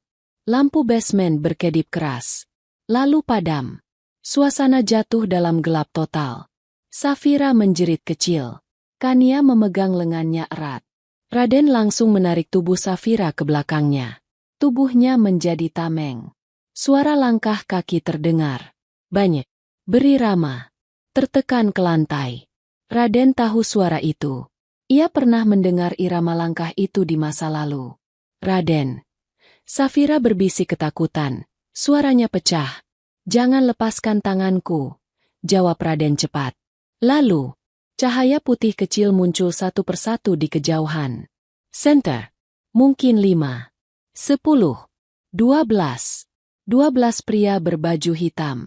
lampu basement berkedip keras. Lalu padam. Suasana jatuh dalam gelap total. Safira menjerit kecil. Kania memegang lengannya erat. Raden langsung menarik tubuh Safira ke belakangnya. Tubuhnya menjadi tameng. Suara langkah kaki terdengar. Banyak. Beri Rama. Tertekan ke lantai. Raden tahu suara itu. Ia pernah mendengar irama langkah itu di masa lalu. Raden. Safira berbisik ketakutan. Suaranya pecah. Jangan lepaskan tanganku. Jawab Raden cepat. Lalu, cahaya putih kecil muncul satu persatu di kejauhan. Center. Mungkin 5, 10, 12. 12 pria berbaju hitam.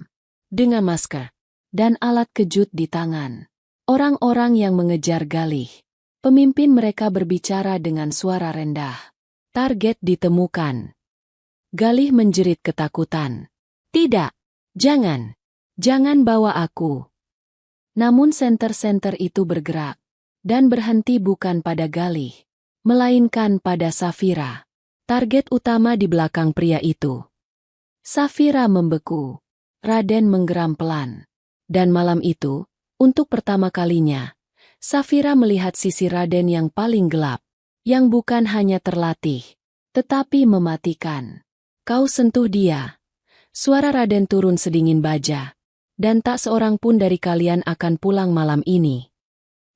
Dengan masker. Dan alat kejut di tangan. Orang-orang yang mengejar Galih. Pemimpin mereka berbicara dengan suara rendah. Target ditemukan. Galih menjerit ketakutan. Tidak. Jangan. Jangan bawa aku. Namun senter-senter itu bergerak. Dan berhenti bukan pada Galih. Melainkan pada Safira. Target utama di belakang pria itu. Safira membeku. Raden menggeram pelan. Dan malam itu, untuk pertama kalinya, Safira melihat sisi Raden yang paling gelap. Yang bukan hanya terlatih, tetapi mematikan. Kau sentuh dia. Suara Raden turun sedingin baja. Dan tak seorang pun dari kalian akan pulang malam ini.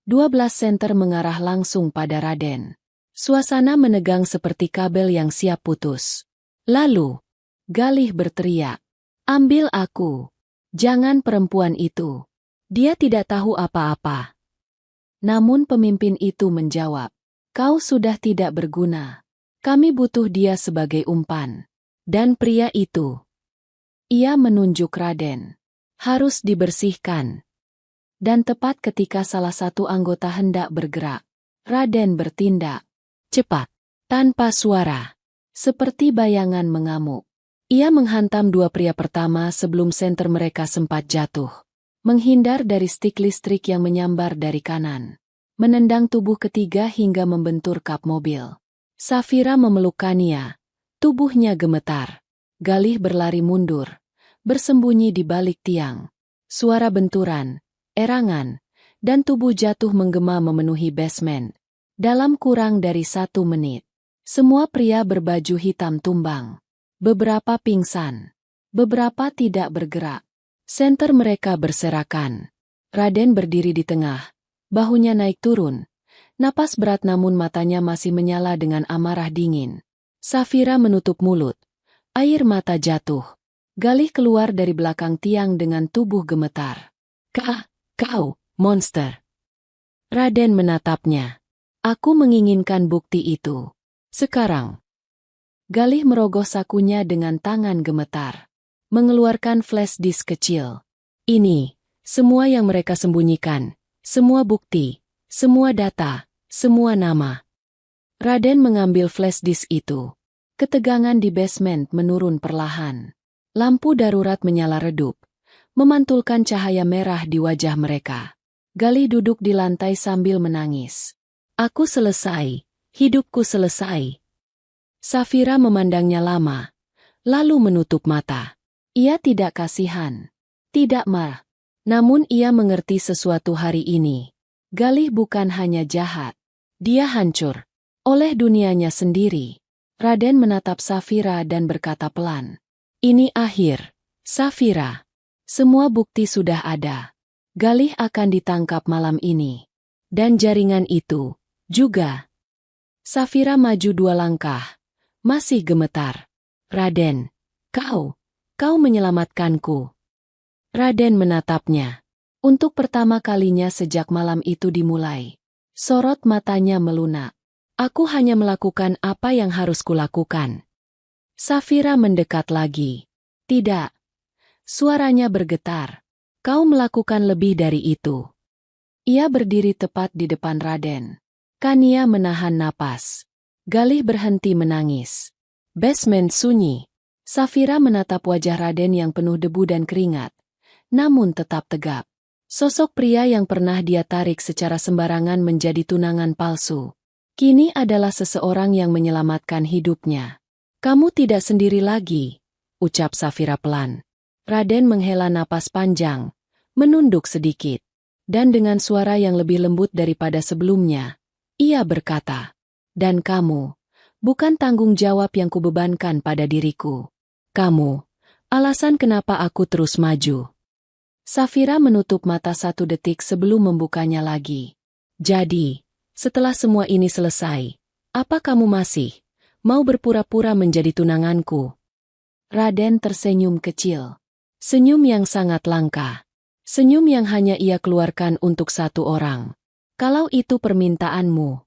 12 senter mengarah langsung pada Raden. Suasana menegang seperti kabel yang siap putus. Lalu, Galih berteriak. Ambil aku. Jangan perempuan itu. Dia tidak tahu apa-apa. Namun pemimpin itu menjawab. Kau sudah tidak berguna. Kami butuh dia sebagai umpan. Dan pria itu. Ia menunjuk Raden. Harus dibersihkan. Dan tepat ketika salah satu anggota hendak bergerak, Raden bertindak. Cepat. Tanpa suara. Seperti bayangan mengamuk. Ia menghantam dua pria pertama sebelum senter mereka sempat jatuh. Menghindar dari stik listrik yang menyambar dari kanan. Menendang tubuh ketiga hingga membentur kap mobil. Safira memeluk Kania. Tubuhnya gemetar. Galih berlari mundur. Bersembunyi di balik tiang. Suara benturan, erangan, dan tubuh jatuh menggema memenuhi basement. Dalam kurang dari 1 menit. Semua pria berbaju hitam tumbang. Beberapa pingsan. Beberapa tidak bergerak. Senter mereka berserakan. Raden berdiri di tengah. Bahunya naik turun. Napas berat namun matanya masih menyala dengan amarah dingin. Safira menutup mulut. Air mata jatuh. Galih keluar dari belakang tiang dengan tubuh gemetar. Kau, monster. Raden menatapnya. Aku menginginkan bukti itu. Sekarang. Galih merogoh sakunya dengan tangan gemetar. Mengeluarkan flash disk kecil. Ini, semua yang mereka sembunyikan. Semua bukti, semua data, semua nama. Raden mengambil flash disk itu. Ketegangan di basement menurun perlahan. Lampu darurat menyala redup. Memantulkan cahaya merah di wajah mereka. Galih duduk di lantai sambil menangis. Aku selesai. Hidupku selesai. Safira memandangnya lama, lalu menutup mata. Ia tidak kasihan, tidak marah. Namun ia mengerti sesuatu hari ini. Galih bukan hanya jahat, dia hancur. Oleh dunianya sendiri. Raden menatap Safira dan berkata pelan. Ini akhir, Safira. Semua bukti sudah ada. Galih akan ditangkap malam ini. Dan jaringan itu, juga. Safira maju 2 langkah. Masih gemetar. Raden, kau menyelamatkanku. Raden menatapnya. Untuk pertama kalinya sejak malam itu dimulai. Sorot matanya melunak. Aku hanya melakukan apa yang harus kulakukan. Safira mendekat lagi. Tidak. Suaranya bergetar. Kau melakukan lebih dari itu. Ia berdiri tepat di depan Raden. Kania menahan napas. Galih berhenti menangis. Basement sunyi. Safira menatap wajah Raden yang penuh debu dan keringat. Namun tetap tegap. Sosok pria yang pernah dia tarik secara sembarangan menjadi tunangan palsu. Kini adalah seseorang yang menyelamatkan hidupnya. Kamu tidak sendiri lagi, ucap Safira pelan. Raden menghela napas panjang, menunduk sedikit. Dan dengan suara yang lebih lembut daripada sebelumnya, ia berkata, dan kamu, bukan tanggung jawab yang kubebankan pada diriku. Kamu, alasan kenapa aku terus maju. Safira menutup mata 1 detik sebelum membukanya lagi. Jadi, setelah semua ini selesai, apa kamu masih mau berpura-pura menjadi tunanganku? Raden tersenyum kecil. Senyum yang sangat langka. Senyum yang hanya ia keluarkan untuk 1 orang. Kalau itu permintaanmu.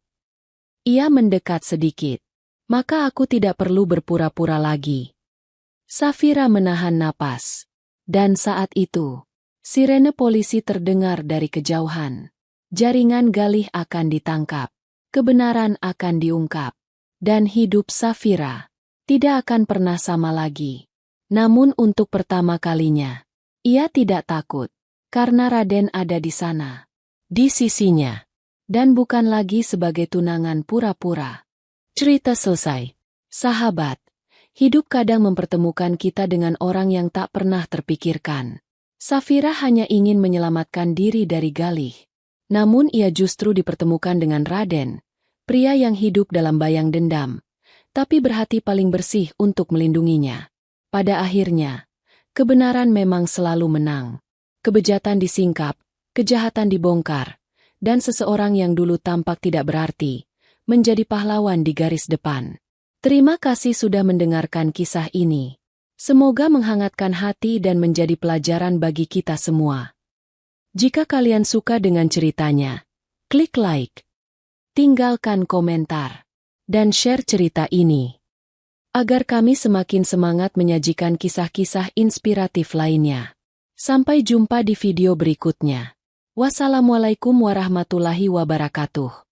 Ia mendekat sedikit. Maka aku tidak perlu berpura-pura lagi. Safira menahan napas. Dan saat itu, sirene polisi terdengar dari kejauhan. Jaringan Galih akan ditangkap. Kebenaran akan diungkap. Dan hidup Safira tidak akan pernah sama lagi. Namun untuk pertama kalinya, ia tidak takut. Karena Raden ada di sana. Di sisinya. Dan bukan lagi sebagai tunangan pura-pura. Cerita selesai. Sahabat, hidup kadang mempertemukan kita dengan orang yang tak pernah terpikirkan. Safira hanya ingin menyelamatkan diri dari Galih. Namun ia justru dipertemukan dengan Raden, pria yang hidup dalam bayang dendam, tapi berhati paling bersih untuk melindunginya. Pada akhirnya, kebenaran memang selalu menang. Kebejatan disingkap, kejahatan dibongkar, dan seseorang yang dulu tampak tidak berarti, menjadi pahlawan di garis depan. Terima kasih sudah mendengarkan kisah ini. Semoga menghangatkan hati dan menjadi pelajaran bagi kita semua. Jika kalian suka dengan ceritanya, klik like, tinggalkan komentar, dan share cerita ini, agar kami semakin semangat menyajikan kisah-kisah inspiratif lainnya. Sampai jumpa di video berikutnya. Wassalamualaikum warahmatullahi wabarakatuh.